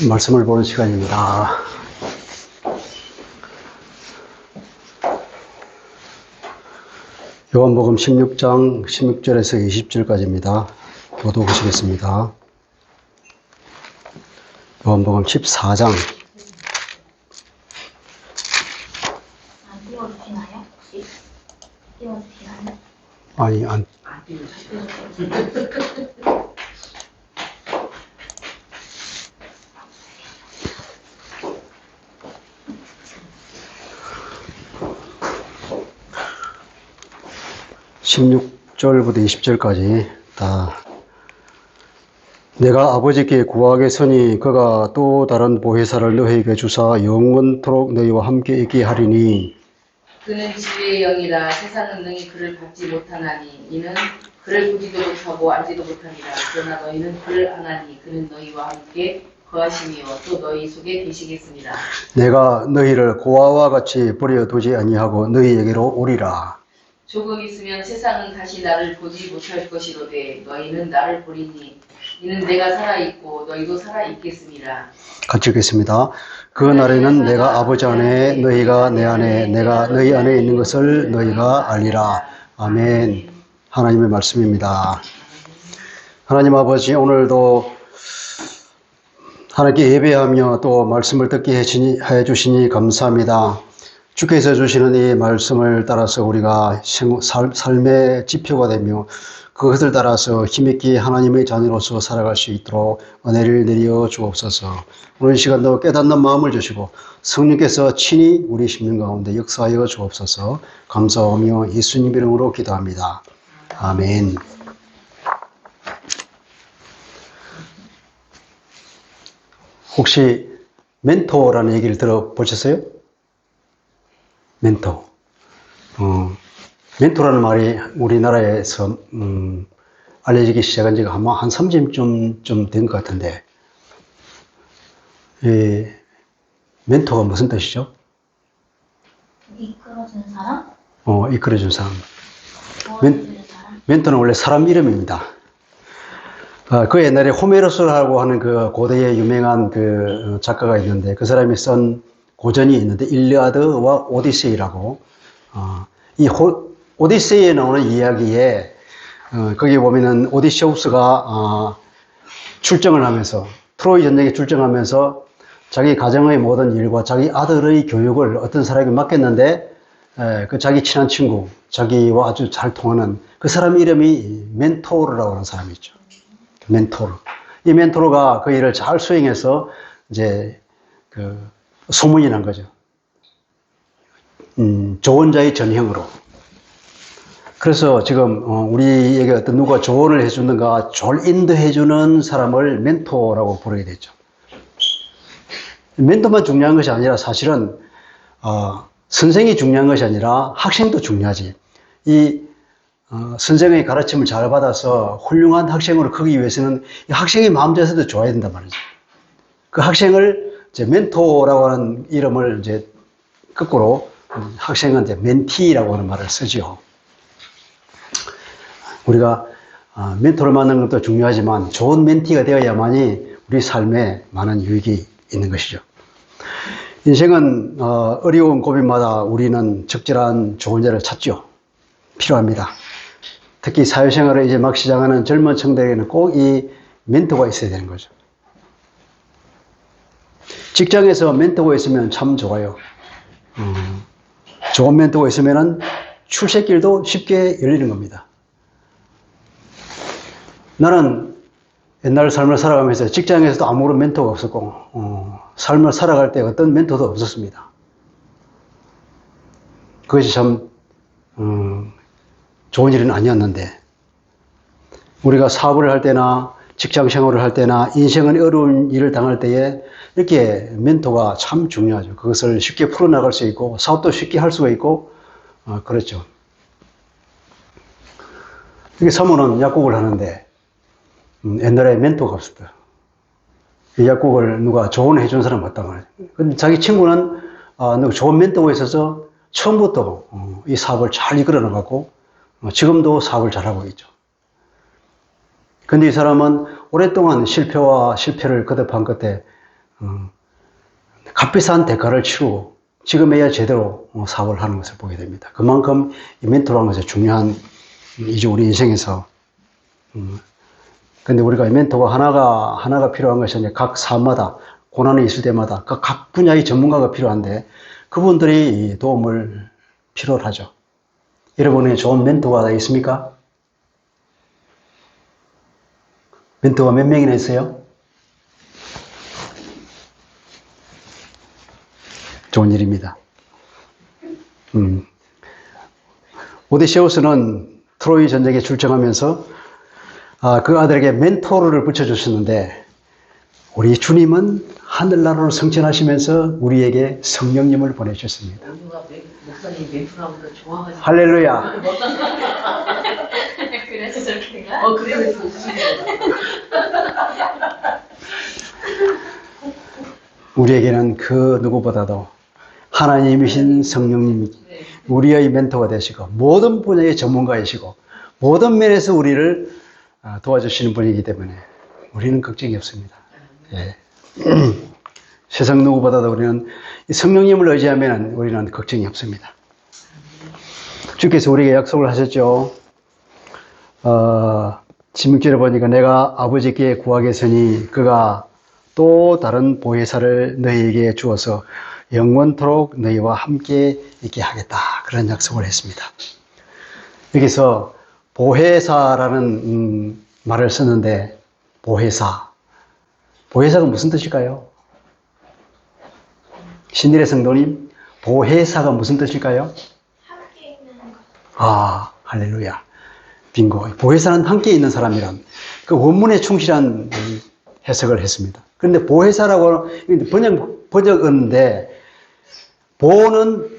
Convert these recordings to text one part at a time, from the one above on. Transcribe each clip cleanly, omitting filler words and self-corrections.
말씀을 보는 시간입니다. 요한복음 16장 16절에서 20절까지입니다. 교도 보시겠습니다. 요한복음 14장. 안 띄워주시나요? 혹시? 띄워주시나요? 아니, 안. 16절부터 20절까지 다. 내가 아버지께 구하겠으니 그가 또 다른 보혜사를 너희에게 주사 영원토록 너희와 함께 있게 하리니 그는 지혜의 영이라 세상은 능히 그를 받지 못하나니 이는 그를 보지도 못하고 알지도 못하니라. 그러나 너희는 그를 아나니 그는 너희와 함께 거하시며 또 너희 속에 계시겠습니다. 내가 너희를 고아와 같이 버려두지 아니하고 너희에게로 오리라. 조금 있으면 세상은 다시 나를 보지 못할 것이로되 너희는 나를 보리니 이는 내가 살아있고 너희도 살아있겠습니다. 같이 읽겠습니다. 그 날에는 내가 아버지 안에 너희가 내 안에 내가 너희 안에 있는 것을 너희가 알리라. 아멘. 하나님의 말씀입니다. 하나님 아버지, 오늘도 하나님께 예배하며 또 말씀을 듣게 해주시니 감사합니다. 주께서 주시는 이 말씀을 따라서 우리가 삶의 지표가 되며 그것을 따라서 힘있게 하나님의 자녀로서 살아갈 수 있도록 은혜를 내려 주옵소서. 오늘 이 시간도 깨닫는 마음을 주시고 성령께서 친히 우리 심령 가운데 역사하여 주옵소서. 감사하며 예수님 이름으로 기도합니다. 아멘. 혹시 멘토라는 얘기를 들어보셨어요? 멘토. 멘토라는 말이 우리나라에서 알려지기 시작한 지가 아마 한 30년 된 것 같은데, 이 멘토가 무슨 뜻이죠? 이끌어주는 사람? 이끌어준 사람. 도와주는 사람? 멘토는 원래 사람 이름입니다. 그 옛날에 호메로스라고 하는 그 고대의 유명한 그 작가가 있는데, 그 사람이 쓴 고전이 있는데, 일리아드와 오디세이라고, 이 오디세이에 나오는 이야기에, 거기 보면은 오디세우스가, 출정을 하면서, 트로이 전쟁에 출정하면서 자기 가정의 모든 일과 자기 아들의 교육을 어떤 사람에게 맡겼는데, 그 자기 친한 친구, 자기와 아주 잘 통하는 그 사람 이름이 멘토르라고 하는 사람이 있죠. 멘토르. 이 멘토르가 그 일을 잘 수행해서 이제 그 소문이 난 거죠. 조언자의 전형으로. 그래서 지금 우리에게 어떤 누가 조언을 해주는가, 인도해주는 사람을 멘토라고 부르게 되죠. 멘토만 중요한 것이 아니라 사실은 선생이 중요한 것이 아니라 학생도 중요하지. 이 선생의 가르침을 잘 받아서 훌륭한 학생으로 크기 위해서는 이 학생의 마음자세도 좋아야 된단 말이죠. 그 학생을 이제 멘토라고 하는 이름을 이제 거꾸로 학생은 이제 멘티라고 하는 말을 쓰죠. 우리가 멘토를 만나는 것도 중요하지만 좋은 멘티가 되어야만이 우리 삶에 많은 유익이 있는 것이죠. 인생은 어려운 고비마다 우리는 적절한 조언자를 찾죠. 필요합니다. 특히 사회생활을 이제 막 시작하는 젊은 층들에게는 꼭 이 멘토가 있어야 되는 거죠. 직장에서 멘토가 있으면 참 좋아요. 좋은 멘토가 있으면 출세길도 쉽게 열리는 겁니다. 나는 옛날 삶을 살아가면서 직장에서도 아무런 멘토가 없었고, 삶을 살아갈 때 어떤 멘토도 없었습니다. 그것이 참, 좋은 일은 아니었는데, 우리가 사업을 할 때나 직장 생활을 할 때나 인생의 어려운 일을 당할 때에 이렇게 멘토가 참 중요하죠. 그것을 쉽게 풀어나갈 수 있고, 사업도 쉽게 할 수가 있고, 그렇죠. 이렇게 사모는 약국을 하는데, 옛날에 멘토가 없었다. 이 약국을 누가 조언해 준 사람 같단 말이에요. 근데 자기 친구는, 좋은 멘토가 있어서 처음부터 이 사업을 잘 이끌어 나가고, 지금도 사업을 잘하고 있죠. 근데 이 사람은 오랫동안 실패와 실패를 거듭한 끝에 값비싼 대가를 치르고 지금에야 제대로 사업을 하는 것을 보게 됩니다. 그만큼 이 멘토라는 것이 중요한 이제 우리 인생에서. 근데 우리가 이 멘토가 하나가 필요한 것이 아니라 각 사업마다 고난이 있을 때마다 각 분야의 전문가가 필요한데 그분들이 도움을 필요로 하죠. 여러분에게 좋은 멘토가 있습니까? 멘토가 몇 명이나 있어요? 좋은 일입니다. 오디세우스는 트로이 전쟁에 출정하면서 그 아들에게 멘토를 붙여주셨는데 우리 주님은 하늘나라로 승천하시면서 우리에게 성령님을 보내주셨습니다. 목사님 멘토라고 좋아가지고. 할렐루야. 그래서 저렇게 된 거야? 그래서 우리에게는 그 누구보다도 하나님이신 성령님이 우리의 멘토가 되시고 모든 분야의 전문가이시고 모든 면에서 우리를 도와주시는 분이기 때문에 우리는 걱정이 없습니다. 예. 세상 누구보다도 우리는 성령님을 의지하면 우리는 걱정이 없습니다. 주께서 우리에게 약속을 하셨죠. 16절에 보니까 내가 아버지께 구하겠으니 그가 또 다른 보혜사를 너희에게 주어서 영원토록 너희와 함께 있게 하겠다. 그런 약속을 했습니다. 여기서 보혜사라는 말을 쓰는데 보혜사가 무슨 뜻일까요? 신일의 성도님, 보혜사가 무슨 뜻일까요? 함께 있는 거. 할렐루야. 빙고. 보혜사는 함께 있는 사람이란 그 원문에 충실한 해석을 했습니다. 그런데 보혜사라고 번역은데 보는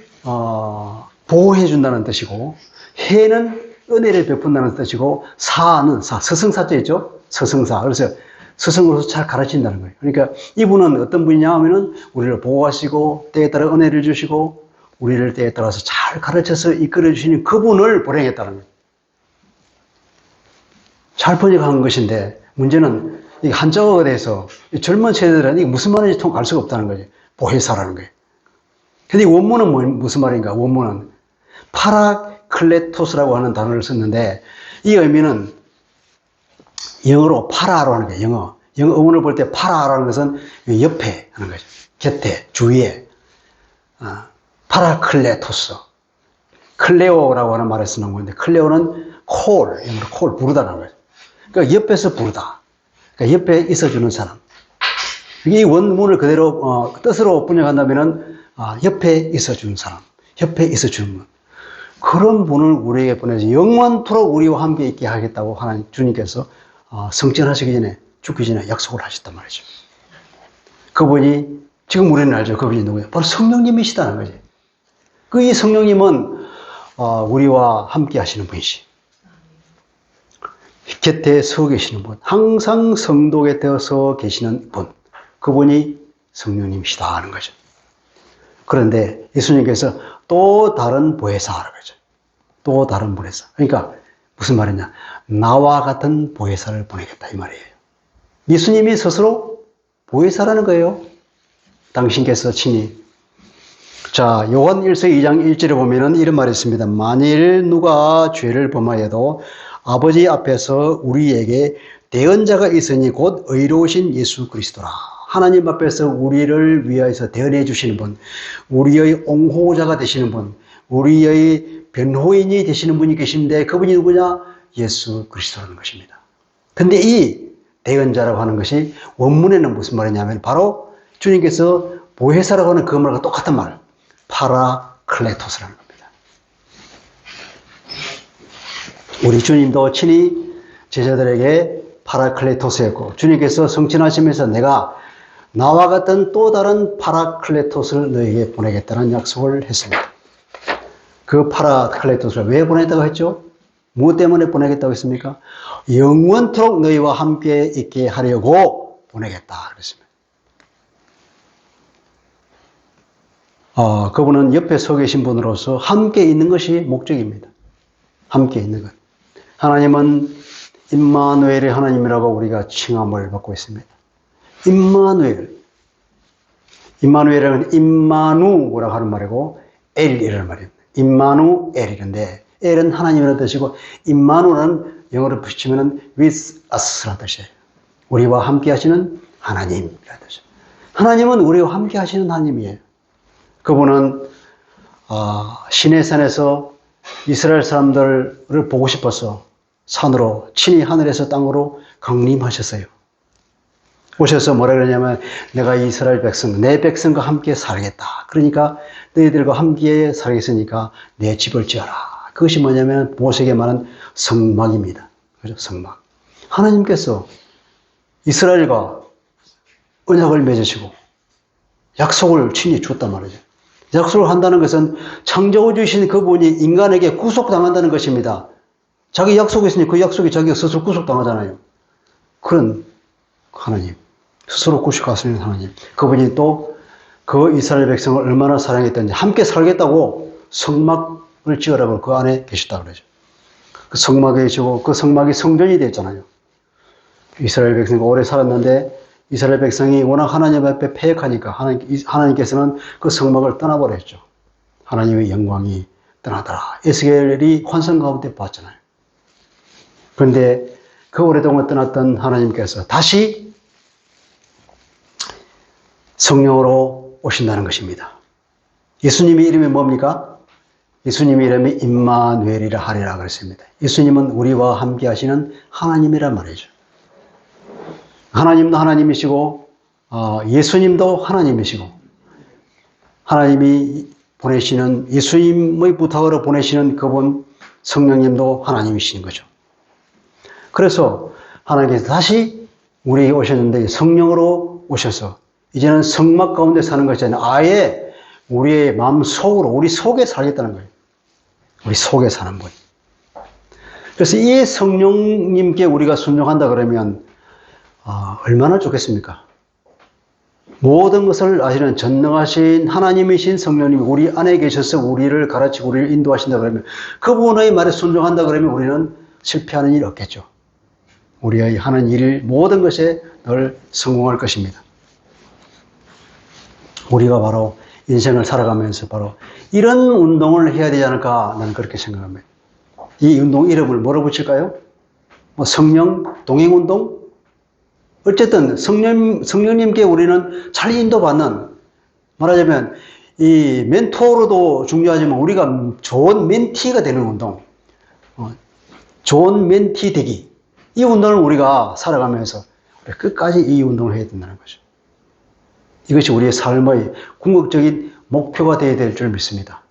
보호해준다는 뜻이고 해는 은혜를 베푼다는 뜻이고 사는 스승사자 있죠? 스승사. 그래서 스승으로서 잘 가르친다는 거예요. 그러니까 이분은 어떤 분이냐 하면은 우리를 보호하시고 때에 따라 은혜를 주시고 우리를 때에 따라서 잘 가르쳐서 이끌어 주시는 그분을 보내겠다는 거예요. 잘 번역한 것인데 문제는 이 한자어에 대해서 젊은 세대들은 이게 무슨 말인지 알 수가 없다는 거죠. 보혜사라는 거예요. 근데 이 원문은 무슨 말인가? 원문은 파라클레토스라고 하는 단어를 썼는데 이 의미는 영어로 파라로 하는 거예요. 영어 어문을 볼 때 파라라는 것은 옆에 하는 거죠. 곁에, 주위에. 파라클레토스. 클레오라고 하는 말을 쓰는 건데 클레오는 영어로 콜, 부르다는 거죠. 그러니까 옆에서 부르다. 그러니까 옆에 있어주는 사람. 이 원문을 그대로 뜻으로 번역한다면은 옆에 있어주는 사람, 옆에 있어주는 분. 그런 분을 우리에게 보내서 영원토록 우리와 함께 있게 하겠다고 하나님 주님께서 성천하시기 전에 죽기 전에 약속을 하셨단 말이죠. 그분이 지금 우리는 알죠. 그분이 누구예요? 바로 성령님이시다는 거지. 이 성령님은 우리와 함께 하시는 분이시. 곁에 서 계시는 분, 항상 성도 곁에 서 계시는 분, 그분이 성령님이시다 하는 거죠. 그런데 예수님께서 또 다른 보혜사라고 하죠. 또 다른 보혜사. 그러니까 무슨 말이냐? 나와 같은 보혜사를 보내겠다 이 말이에요. 예수님이 스스로 보혜사라는 거예요. 당신께서 친히. 자, 요한 1서 2장 1절에 보면은 이런 말이 있습니다. 만일 누가 죄를 범하여도 아버지 앞에서 우리에게 대언자가 있으니 곧 의로우신 예수 그리스도라. 하나님 앞에서 우리를 위하여서 대언해 주시는 분, 우리의 옹호자가 되시는 분, 우리의 변호인이 되시는 분이 계신데 그분이 누구냐? 예수 그리스도라는 것입니다. 근데 이 대언자라고 하는 것이 원문에는 무슨 말이냐면 바로 주님께서 보혜사라고 하는 그 말과 똑같은 말, 파라클레토스라는 겁니다. 우리 주님도 친히 제자들에게 파라클레토스였고 주님께서 성천하시면서 내가 나와 같은 또 다른 파라클레토스를 너에게 보내겠다는 약속을 했습니다. 그 파라클레토스를 왜 보냈다고 했죠? 무엇 때문에 보내겠다고 했습니까? 영원토록 너희와 함께 있게 하려고 보내겠다 그랬습니다. 그분은 옆에 서 계신 분으로서 함께 있는 것이 목적입니다. 함께 있는 것. 하나님은 임마누엘의 하나님이라고 우리가 칭함을 받고 있습니다. 임마누엘. 임마누엘은 임마누라고 하는 말이고 엘이라는 말입니다. 임마누엘이런데 엘은 하나님이라는 뜻이고 임마누는 영어로 붙이면 with us라는 뜻이에요. 우리와 함께 하시는 하나님이라는 뜻이에요. 하나님은 우리와 함께 하시는 하나님이에요. 그분은 시내산에서 이스라엘 사람들을 보고 싶어서 산으로 친히 하늘에서 땅으로 강림하셨어요. 오셔서 뭐라 그러냐면 내가 이스라엘 백성, 내 백성과 함께 살겠다. 그러니까 너희들과 함께 살겠으니까 내 집을 지어라. 그것이 뭐냐면 모세에게 말하는 성막입니다. 그죠? 성막. 하나님께서 이스라엘과 언약을 맺으시고 약속을 친히 줬단 말이죠. 약속을 한다는 것은 창조주 주신 그분이 인간에게 구속당한다는 것입니다. 자기 약속이 있으니 그 약속이 자기가 스스로 구속당하잖아요. 그런 하나님, 스스로 구속하시는 하나님. 그분이 또 그 이스라엘 백성을 얼마나 사랑했던지 함께 살겠다고 성막을 지으라고 그 안에 계셨다고 그러죠. 그 성막에 계시고 그 성막이 성전이 됐잖아요. 이스라엘 백성이 오래 살았는데 이스라엘 백성이 워낙 하나님 앞에 패역하니까 하나님께서는 그 성막을 떠나버렸죠. 하나님의 영광이 떠나더라. 에스겔이 환상 가운데 봤잖아요. 그런데 그 오랫동안 떠났던 하나님께서 다시 성령으로 오신다는 것입니다. 예수님의 이름이 뭡니까? 예수님의 이름이 임마누엘이라 하리라 그랬습니다. 예수님은 우리와 함께 하시는 하나님이란 말이죠. 하나님도 하나님이시고 예수님도 하나님이시고 하나님이 보내시는 예수님의 부탁으로 보내시는 그분 성령님도 하나님이신 거죠. 그래서 하나님께서 다시 우리에게 오셨는데 성령으로 오셔서 이제는 성막 가운데 사는 것이 아니라 아예 우리의 마음 속으로 우리 속에 살겠다는 거예요. 우리 속에 사는 분. 그래서 이 성령님께 우리가 순종한다 그러면 얼마나 좋겠습니까? 모든 것을 아시는 전능하신 하나님이신 성령님이 우리 안에 계셔서 우리를 가르치고 우리를 인도하신다 그러면 그분의 말에 순종한다 그러면 우리는 실패하는 일이 없겠죠. 우리의 하는 일 모든 것에 늘 성공할 것입니다. 우리가 바로 인생을 살아가면서 바로 이런 운동을 해야 되지 않을까 나는 그렇게 생각합니다. 이 운동 이름을 뭐로 붙일까요? 성령 동행운동? 어쨌든 성령님께 우리는 잘 인도받는, 말하자면 이 멘토로도 중요하지만 우리가 좋은 멘티가 되는 운동, 좋은 멘티 되기, 이 운동을 우리가 살아가면서 끝까지 이 운동을 해야 된다는 거죠. 이것이 우리의 삶의 궁극적인 목표가 되어야 될 줄 믿습니다.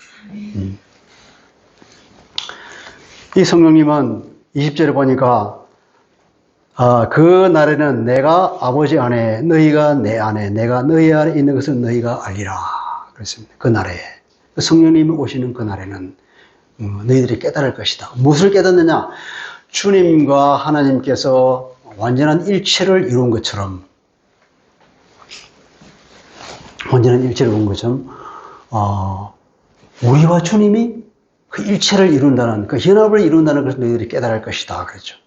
이 성령님은 20절에 보니까 그 날에는 내가 아버지 안에 너희가 내 안에 내가 너희 안에 있는 것을 너희가 알리라 그랬습니다. 그 날에 성령님이 오시는 그 날에는 너희들이 깨달을 것이다. 무엇을 깨닫느냐? 주님과 하나님께서 완전한 일체를 이룬 것처럼 우리와 주님이 그 일체를 이룬다는, 그 연합을 이룬다는 것을 너희들이 깨달을 것이다 그랬죠.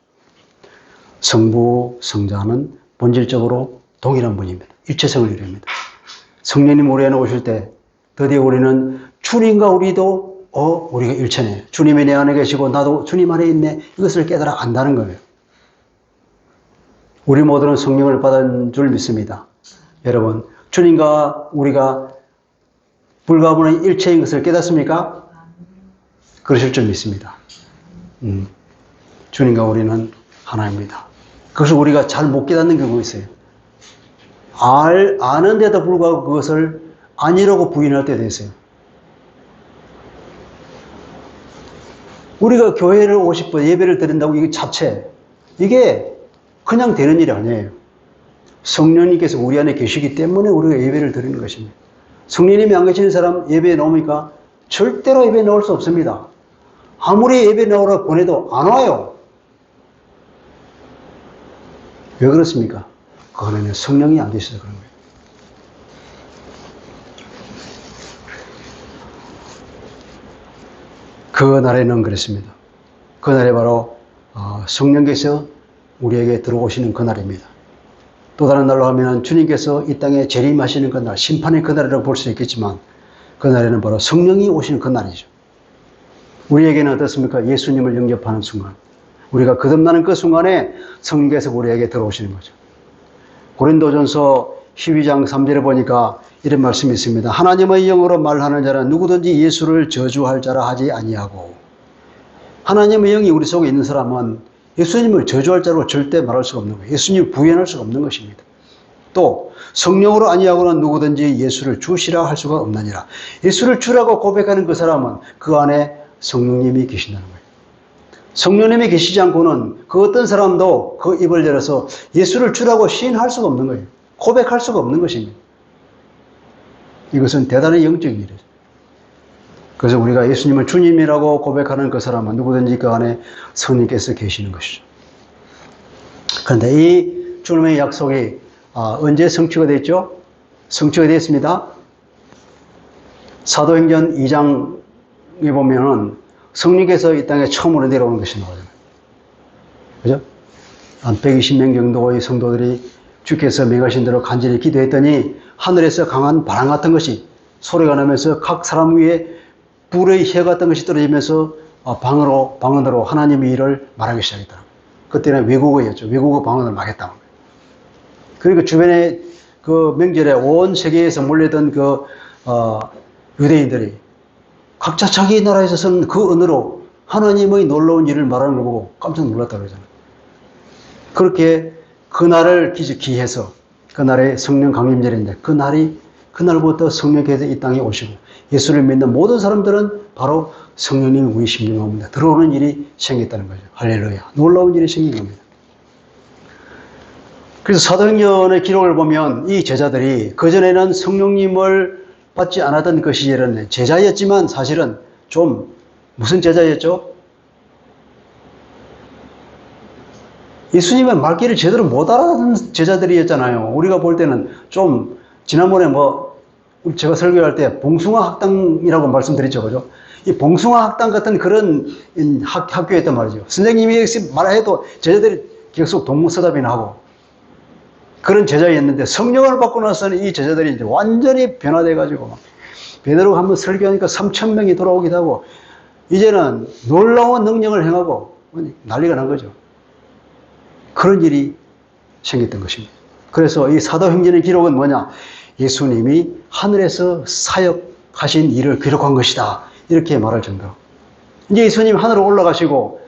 성부, 성자는 본질적으로 동일한 분입니다. 일체성을 이룹니다. 성령님 우리 안에 오실 때 드디어 우리는 주님과 우리도 우리가 일체네. 주님이 내 안에 계시고 나도 주님 안에 있네. 이것을 깨달아 안다는 거예요. 우리 모두는 성령을 받은 줄 믿습니다. 여러분, 주님과 우리가 불가분한 일체인 것을 깨닫습니까? 그러실 줄 믿습니다. 주님과 우리는 하나입니다. 그것을 우리가 잘 못 깨닫는 경우가 있어요. 아는데도 불구하고 그것을 아니라고 부인할 때도 있어요. 우리가 교회를 50번 예배를 드린다고 이게 자체, 이게 그냥 되는 일이 아니에요. 성령님께서 우리 안에 계시기 때문에 우리가 예배를 드리는 것입니다. 성령님이 안 계시는 사람 예배에 나옵니까? 절대로 예배에 나올 수 없습니다. 아무리 예배에 나오라고 보내도 안 와요. 왜 그렇습니까? 그 안에는 성령이 안 계셔서 그런 거예요. 그 날에는 그랬습니다. 그 날에 바로 성령께서 우리에게 들어오시는 그 날입니다. 또 다른 날로 하면 주님께서 이 땅에 재림하시는 그날, 심판의 그날이라고 볼 수 있겠지만 그날에는 바로 성령이 오시는 그날이죠. 우리에게는 어떻습니까? 예수님을 영접하는 순간, 우리가 거듭나는 그 순간에 성령께서 우리에게 들어오시는 거죠. 고린도전서 12장 3절에 보니까 이런 말씀이 있습니다. 하나님의 영으로 말하는 자는 누구든지 예수를 저주할 자라 하지 아니하고, 하나님의 영이 우리 속에 있는 사람은 예수님을 저주할 자로 절대 말할 수가 없는 거예요. 예수님을 부인할 수가 없는 것입니다. 또 성령으로 아니하고는 누구든지 예수를 주시라 할 수가 없느니라. 예수를 주라고 고백하는 그 사람은 그 안에 성령님이 계신다는 거예요. 성령님이 계시지 않고는 그 어떤 사람도 그 입을 열어서 예수를 주라고 시인할 수가 없는 거예요. 고백할 수가 없는 것입니다. 이것은 대단히 영적인 일이죠. 그래서 우리가 예수님을 주님이라고 고백하는 그 사람은 누구든지 그 안에 성령께서 계시는 것이죠. 그런데 이 주님의 약속이 언제 성취가 됐죠? 성취가 됐습니다. 사도행전 2장에 보면은 성령께서 이 땅에 처음으로 내려오는 것이 나와요. 그죠? 한 120명 정도의 성도들이 주께서 명하신 대로 간절히 기도했더니 하늘에서 강한 바람 같은 것이 소리가 나면서 각 사람 위에 불의 혀 같은 것이 떨어지면서 방언으로 하나님의 일을 말하기 시작했다. 그때는 외국어였죠. 외국어 방언을 말했다는 거예요. 그러니까 주변에 그 명절에 온 세계에서 몰려든 유대인들이 각자 자기 나라에서 쓰는 그 언어로 하나님의 놀라운 일을 말하는 걸 보고 깜짝 놀랐다고 그러잖아요. 그렇게 그날을 기해서, 그날에 성령 강림절인데 그날부터 성령께서 이 땅에 오시고 예수를 믿는 모든 사람들은 바로 성령님이 우리 심령 가운데 들어오는 일이 생겼다는 거죠. 할렐루야. 놀라운 일이 생긴 겁니다. 그래서 사도행전의 기록을 보면 이 제자들이 그전에는 성령님을 받지 않았던 그 시절은 제자였지만 사실은 좀 무슨 제자였죠? 예수님의 말귀를 제대로 못 알아듣는 제자들이었잖아요. 우리가 볼 때는 좀 지난번에 제가 설교할 때 봉숭아 학당이라고 말씀드렸죠. 그죠? 이 봉숭아 학당 같은 그런 학교였단 말이죠. 선생님이 말해도 제자들이 계속 동문서답이나 하고 그런 제자였는데 성령을 받고 나서는 이 제자들이 이제 완전히 변화돼가지고 베드로가 한번 설교하니까 3,000명이 돌아오기도 하고 이제는 놀라운 능력을 행하고 난리가 난 거죠. 그런 일이 생겼던 것입니다. 그래서 이 사도행전의 기록은 뭐냐? 예수님이 하늘에서 사역하신 일을 기록한 것이다. 이렇게 말할 정도로. 이제 예수님 하늘로 올라가시고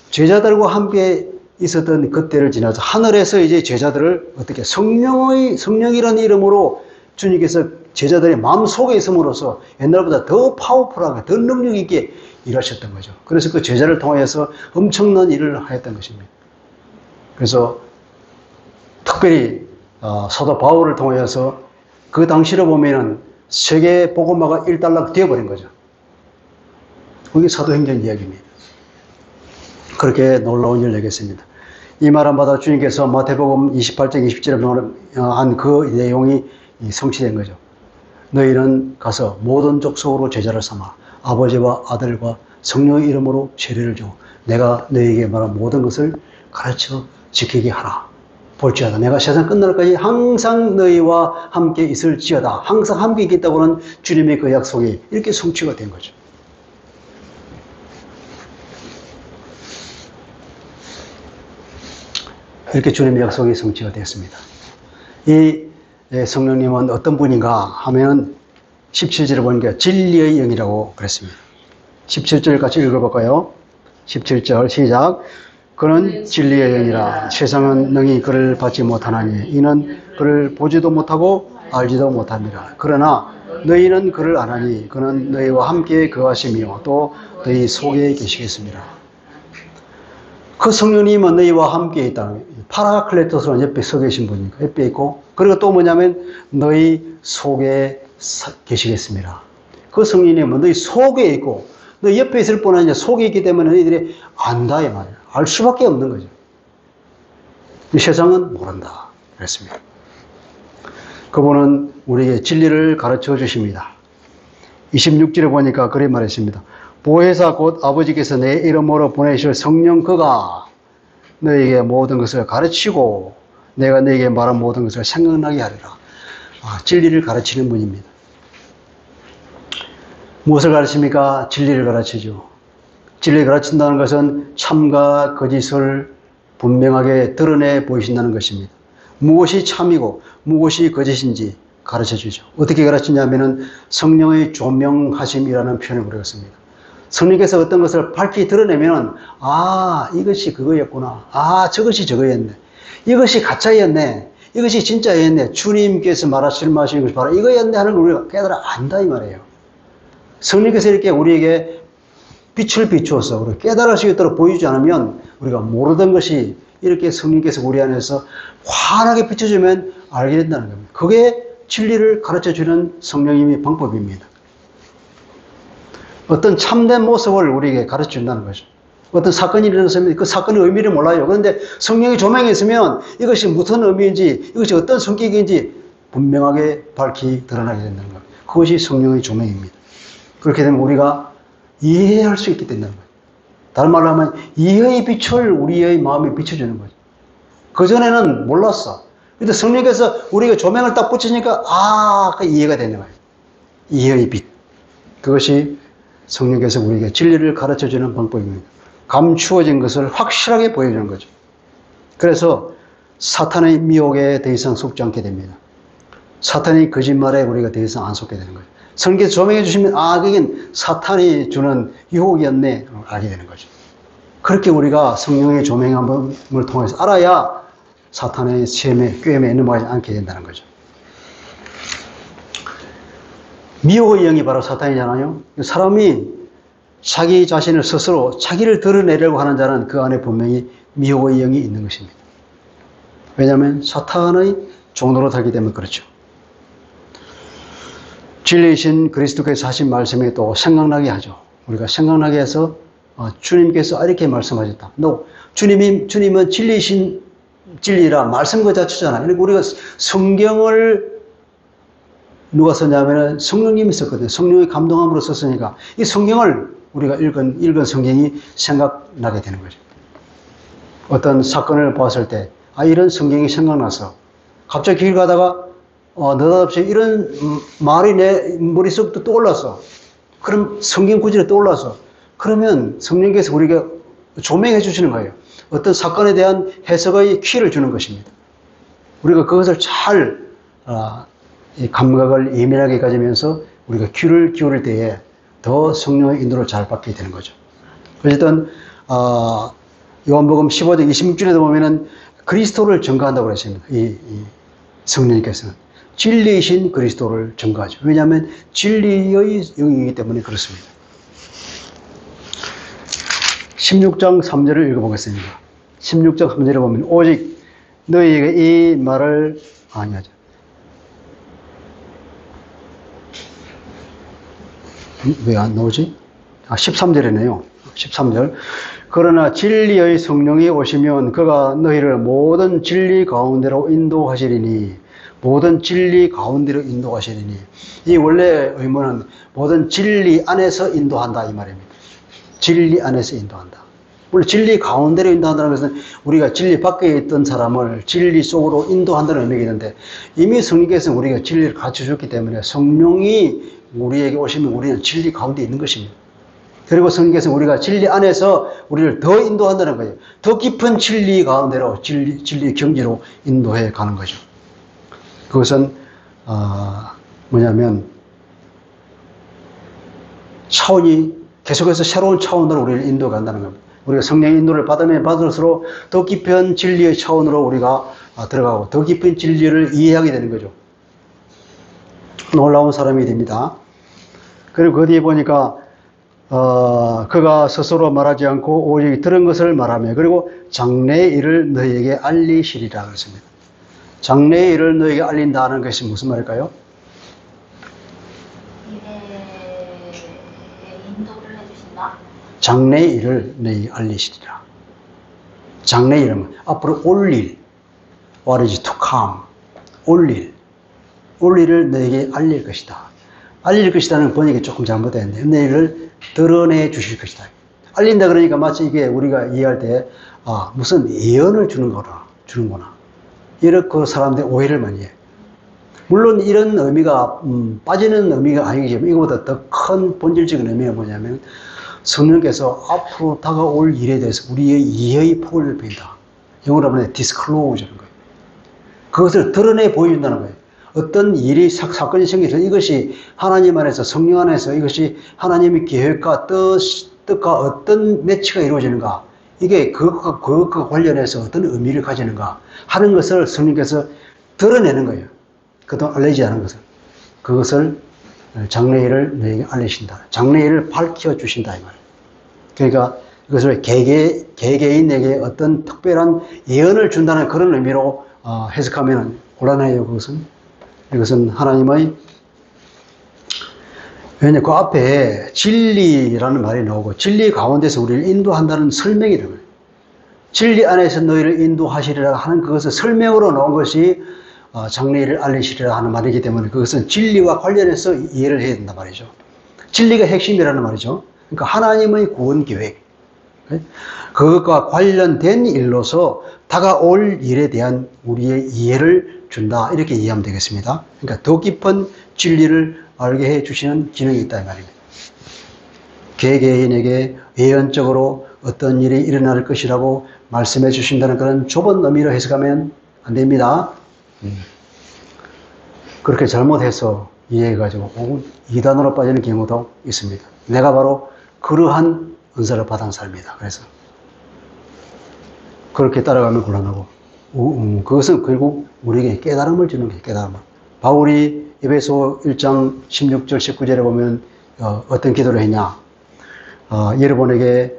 제자들과 함께 있었던 그때를 지나서 하늘에서 이제 제자들을 어떻게 성령이라는 이름으로 주님께서 제자들의 마음속에 있음으로써 옛날보다 더 파워풀하게 더 능력 있게 일하셨던 거죠. 그래서 그 제자를 통해서 엄청난 일을 하였던 것입니다. 그래서 특별히 사도 바울을 통해서 그 당시로 보면은 세계 복음화가 일단락 되어버린 거죠. 그게 사도행전 이야기입니다. 그렇게 놀라운 일을 내겠습니다. 이 말은 바다 주님께서 마태복음 28장 27절에 한 그 내용이 성취된 거죠. 너희는 가서 모든 족속으로 제자를 삼아 아버지와 아들과 성령의 이름으로 세례를 주고 내가 너희에게 말한 모든 것을 가르쳐 지키게 하라. 볼지어다 내가 세상 끝날까지 항상 너희와 함께 있을지어다. 항상 함께 있겠다고는 주님의 그 약속이 이렇게 성취가 된 거죠. 이렇게 주님의 약속이 성취가 되었습니다. 이 성령님은 어떤 분인가 하면 17절을 보니까 진리의 영이라고 그랬습니다. 17절 같이 읽어볼까요? 17절 시작. 그는 진리의 영이라 세상은 능히 그를 받지 못하나니 이는 그를 보지도 못하고 알지도 못합니다. 그러나 너희는 그를 아나니 그는 너희와 함께 거하시며 또 너희 속에 계시겠습니다. 그 성령님은 너희와 함께 있다. 파라클레토스는 옆에 서 계신 분이니까 옆에 있고 그리고 또 뭐냐면 너희 속에 계시겠습니다. 그 성령님은 너희 속에 있고 너희 옆에 있을 뿐 아니라 속에 있기 때문에 너희들이 안다 이 말이에요. 알 수밖에 없는 거죠. 이 세상은 모른다 그랬습니다. 그분은 우리에게 진리를 가르쳐 주십니다. 26절에 보니까 그렇게 말했습니다. 보혜사 곧 아버지께서 내 이름으로 보내실 성령 그가 너에게 모든 것을 가르치고 내가 너에게 말한 모든 것을 생각나게 하리라. 진리를 가르치는 분입니다. 무엇을 가르칩니까? 진리를 가르치죠. 진리를 가르친다는 것은 참과 거짓을 분명하게 드러내 보이신다는 것입니다. 무엇이 참이고 무엇이 거짓인지 가르쳐주죠. 어떻게 가르치냐면은 성령의 조명하심이라는 표현을 우리가 씁니다. 성령께서 어떤 것을 밝히 드러내면 이것이 그거였구나. 저것이 저거였네. 이것이 가짜였네. 이것이 진짜였네. 주님께서 말씀하시는 것이 바로 이거였네 하는 걸 우리가 깨달아 안다 이 말이에요. 성령께서 이렇게 우리에게 빛을 비추어서 우리가 깨달을 수 있도록 보여주지 않으면 우리가 모르던 것이 이렇게 성령께서 우리 안에서 환하게 비춰주면 알게 된다는 겁니다. 그게 진리를 가르쳐주는 성령님의 방법입니다. 어떤 참된 모습을 우리에게 가르쳐준다는 거죠. 어떤 사건이 일어났으면 그 사건의 의미를 몰라요. 그런데 성령의 조명이 있으면 이것이 무슨 의미인지, 이것이 어떤 성격인지 분명하게 밝히 드러나게 된다는 거예요. 그것이 성령의 조명입니다. 그렇게 되면 우리가 이해할 수 있게 된다는 거예요. 다른 말로 하면 이해의 빛을 우리의 마음에 비춰주는 거죠. 그전에는 몰랐어. 근데 성령께서 우리가 조명을 딱 붙이니까 그 이해가 되는 거예요. 이해의 빛. 그것이 성령께서 우리에게 진리를 가르쳐주는 방법입니다. 감추어진 것을 확실하게 보여주는 거죠. 그래서 사탄의 미혹에 더 이상 속지 않게 됩니다. 사탄의 거짓말에 우리가 더 이상 안 속게 되는 거죠. 성령께서 조명해 주시면 그게 사탄이 주는 유혹이었네 알게 되는 거죠. 그렇게 우리가 성령의 조명함을 통해서 알아야 사탄의 시험에 꾀임에 넘어가지 않게 된다는 거죠. 미혹의 영이 바로 사탄이잖아요. 사람이 자기 자신을 스스로 자기를 드러내려고 하는 자는 그 안에 분명히 미혹의 영이 있는 것입니다. 왜냐하면 사탄의 종로로 살기 때문에 그렇죠. 진리이신 그리스도께서 하신 말씀이 또 생각나게 하죠. 우리가 생각나게 해서 주님께서 이렇게 말씀하셨다. 주님은 진리이신 진리라 말씀 그 자체잖아요. 그러니까 우리가 성경을 누가 썼냐면 성령님이 썼거든요. 성령의 감동함으로 썼으니까 이 성경을 우리가 읽은 성경이 생각나게 되는 거죠. 어떤 사건을 봤을 때 이런 성경이 생각나서 갑자기 길 가다가 느닷없이 이런 말이 내 머릿속도 떠올랐어. 그럼 성경 구절이 떠올랐어. 그러면 성령께서 우리가 조명해 주시는 거예요. 어떤 사건에 대한 해석의 키를 주는 것입니다. 우리가 그것을 잘 감각을 예민하게 가지면서 우리가 귀를 기울일 때에 더 성령의 인도를 잘 받게 되는 거죠. 어쨌든 요한복음 15장 26절에도 보면은 그리스도를 증거한다고 그랬습니다. 이 성령님께서는 진리이신 그리스도를 증거하죠. 왜냐하면 진리의 영이기 때문에 그렇습니다. 16장 3절을 읽어보겠습니다. 16장 3절에 보면 오직 너희에게 이 말을 아니하자. 왜 안 나오지? 13절이네요. 13절. 그러나 진리의 성령이 오시면 그가 너희를 모든 진리 가운데로 인도하시리니 모든 진리 가운데로 인도하시리니 이 원래 의문은 모든 진리 안에서 인도한다 이 말입니다. 진리 안에서 인도한다. 물론 진리 가운데로 인도한다는 것은 우리가 진리 밖에 있던 사람을 진리 속으로 인도한다는 의미가 있는데 이미 성령께서는 우리가 진리를 가르쳐줬기 때문에 성령이 우리에게 오시면 우리는 진리 가운데 있는 것입니다. 그리고 성령께서는 우리가 진리 안에서 우리를 더 인도한다는 거예요. 더 깊은 진리 가운데로 진리 경지로 인도해 가는 거죠. 그것은 뭐냐면 차원이 계속해서 새로운 차원으로 우리를 인도해 간다는 겁니다. 우리가 성령의 인도를 받으면 받을수록 더 깊은 진리의 차원으로 우리가 들어가고 더 깊은 진리를 이해하게 되는 거죠. 놀라운 사람이 됩니다. 그리고 그 뒤에 보니까 그가 스스로 말하지 않고 오직 들은 것을 말하며 그리고 장래의 일을 너희에게 알리시리라 그랬습니다. 장래의 일을 너희에게 알린다는 것이 무슨 말일까요? 인도를 해주신다. 장래의 일을 너희에게 알리시리라. 장래의 일은 앞으로 올 일, what is to come, 올 일을 너희에게 알릴 것이다. 알릴 것이다는 번역이 조금 잘못됐는데 너희를 드러내 주실 것이다. 알린다 그러니까 마치 이게 우리가 이해할 때 무슨 예언을 주는구나. 이렇게 사람들이 오해를 많이 해요. 물론 이런 의미가 빠지는 의미가 아니지만 이거보다 더 큰 본질적인 의미가 뭐냐면 성령께서 앞으로 다가올 일에 대해서 우리의 이해의 폭을 넓힌다. 영어로 하면 disclose라는 거예요. 그것을 드러내 보여준다는 거예요. 어떤 일이 사건이 생겨서 이것이 하나님 안에서 성령 안에서 이것이 하나님의 계획과 뜻과 어떤 매치가 이루어지는가, 이게 그것과 관련해서 어떤 의미를 가지는가 하는 것을 성령께서 드러내는 거예요. 그동안 알리지 않은 것을. 그것을 장래일을 너에게 알리신다. 장래일을 밝혀주신다 이 말이에요. 그러니까 이것을 개개인에게 어떤 특별한 예언을 준다는 그런 의미로 해석하면 곤란해요. 이것은 하나님의, 왜냐 그 앞에 진리라는 말이 나오고 진리 가운데서 우리를 인도한다는 설명이 되는 거예요. 진리 안에서 너희를 인도하시리라 하는 그것을 설명으로 나온 것이 장래일을 알리시리라 하는 말이기 때문에 그것은 진리와 관련해서 이해를 해야 된단 말이죠. 진리가 핵심이라는 말이죠. 그러니까 하나님의 구원 계획, 그것과 관련된 일로서 다가올 일에 대한 우리의 이해를 준다, 이렇게 이해하면 되겠습니다. 그러니까 더 깊은 진리를 알게 해주시는 기능이 있다 이 말입니다. 개개인에게 예언적으로 어떤 일이 일어날 것이라고 말씀해 주신다는 그런 좁은 의미로 해석하면 안 됩니다. 그렇게 잘못해서 이해해가지고 이단으로 빠지는 경우도 있습니다. 내가 바로 그러한 은사를 받은 사람이다. 그래서 그렇게 따라가면 곤란하고, 그것은 결국 우리에게 깨달음을 주는 거예요. 깨달음을. 바울이 에베소 1장 16절 19절에 보면 어떤 기도를 했냐. 여러분에게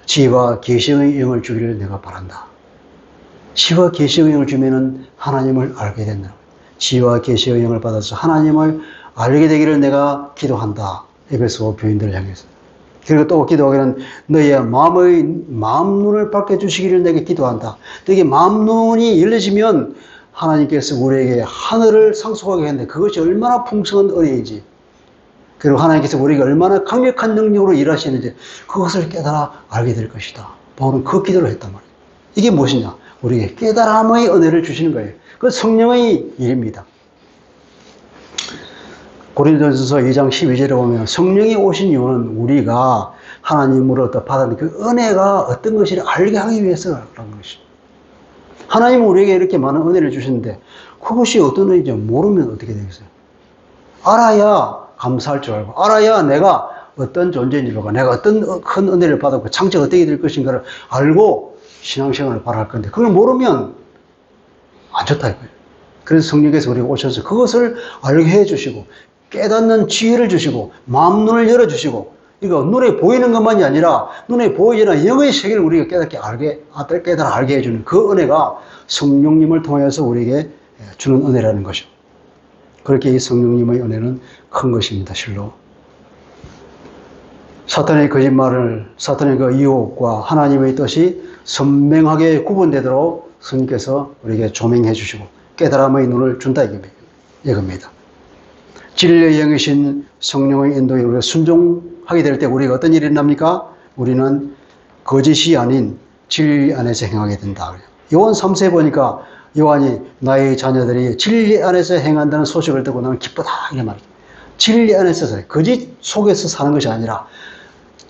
지혜와 계시의 영을 주기를 내가 바란다. 지혜와 계시의 영을 주면은 하나님을 알게 된다. 지혜와 계시의 영을 받아서 하나님을 알게 되기를 내가 기도한다. 에베소 교인들을 향해서. 그리고 또 기도하기는 너희의 마음 눈을 밝혀주시기를 내게 기도한다. 이게 마음 눈이 열려지면 하나님께서 우리에게 하늘을 상속하게 했는데 그것이 얼마나 풍성한 은혜인지, 그리고 하나님께서 우리에게 얼마나 강력한 능력으로 일하시는지 그것을 깨달아 알게 될 것이다. 바울은 그 기도를 했단 말이에요. 이게 무엇이냐? 우리에게 깨달음의 은혜를 주시는 거예요. 그 성령의 일입니다. 고린도전서 2장 12절에 보면 성령이 오신 이유는 우리가 하나님으로부터 받은 그 은혜가 어떤 것을 알게 하기 위해서라는 것입니다. 하나님은 우리에게 이렇게 많은 은혜를 주시는데 그것이 어떤 은혜인지 모르면 어떻게 되겠어요? 알아야 감사할 줄 알고, 알아야 내가 어떤 존재인지를 알고, 내가 어떤 큰 은혜를 받았고 장차가 어떻게 될 것인가를 알고 신앙생활을 바랄 건데 그걸 모르면 안 좋다 이거예요. 그래서 성령께서 우리가 오셔서 그것을 알게 해주시고 깨닫는 지혜를 주시고 마음 눈을 열어주시고, 이거 눈에 보이는 것만이 아니라 눈에 보이지 않는 영의 세계를 우리가 깨달아 알게 해주는 그 은혜가 성령님을 통해서 우리에게 주는 은혜라는 것이죠. 그렇게 이 성령님의 은혜는 큰 것입니다. 실로 사탄의 거짓말을, 사탄의 그 유혹과 하나님의 뜻이 선명하게 구분되도록 성령께서 우리에게 조명해 주시고 깨달음의 눈을 준다 이겁니다. 진리의 영이신 성령의 인도에 우리가 순종하게 될 때 우리가 어떤 일이 일어납니까? 우리는 거짓이 아닌 진리 안에서 행하게 된다. 요한 3세에 보니까 요한이 나의 자녀들이 진리 안에서 행한다는 소식을 듣고 나는 기쁘다 이런 말이죠. 진리 안에서 살아요. 거짓 속에서 사는 것이 아니라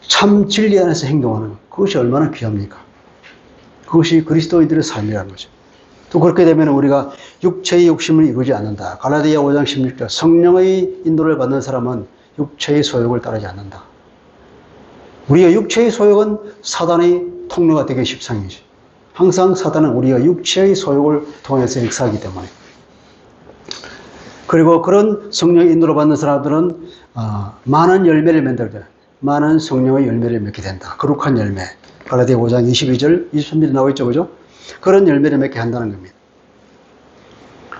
참 진리 안에서 행동하는 그것이 얼마나 귀합니까? 그것이 그리스도인들의 삶이라는 거죠. 또 그렇게 되면 우리가 육체의 욕심을 이루지 않는다. 갈라디아 5장 16절 성령의 인도를 받는 사람은 육체의 소욕을 따르지 않는다. 우리가 육체의 소욕은 사단의 통로가 되기 십상이지. 항상 사단은 우리가 육체의 소욕을 통해서 역사하기 때문에. 그리고 그런 성령의 인도를 받는 사람들은 많은 열매를 맺는다. 많은 성령의 열매를 맺게 된다. 거룩한 열매. 갈라디아 5장 22절, 23절에 나와 있죠, 그죠? 그런 열매를 맺게 한다는 겁니다.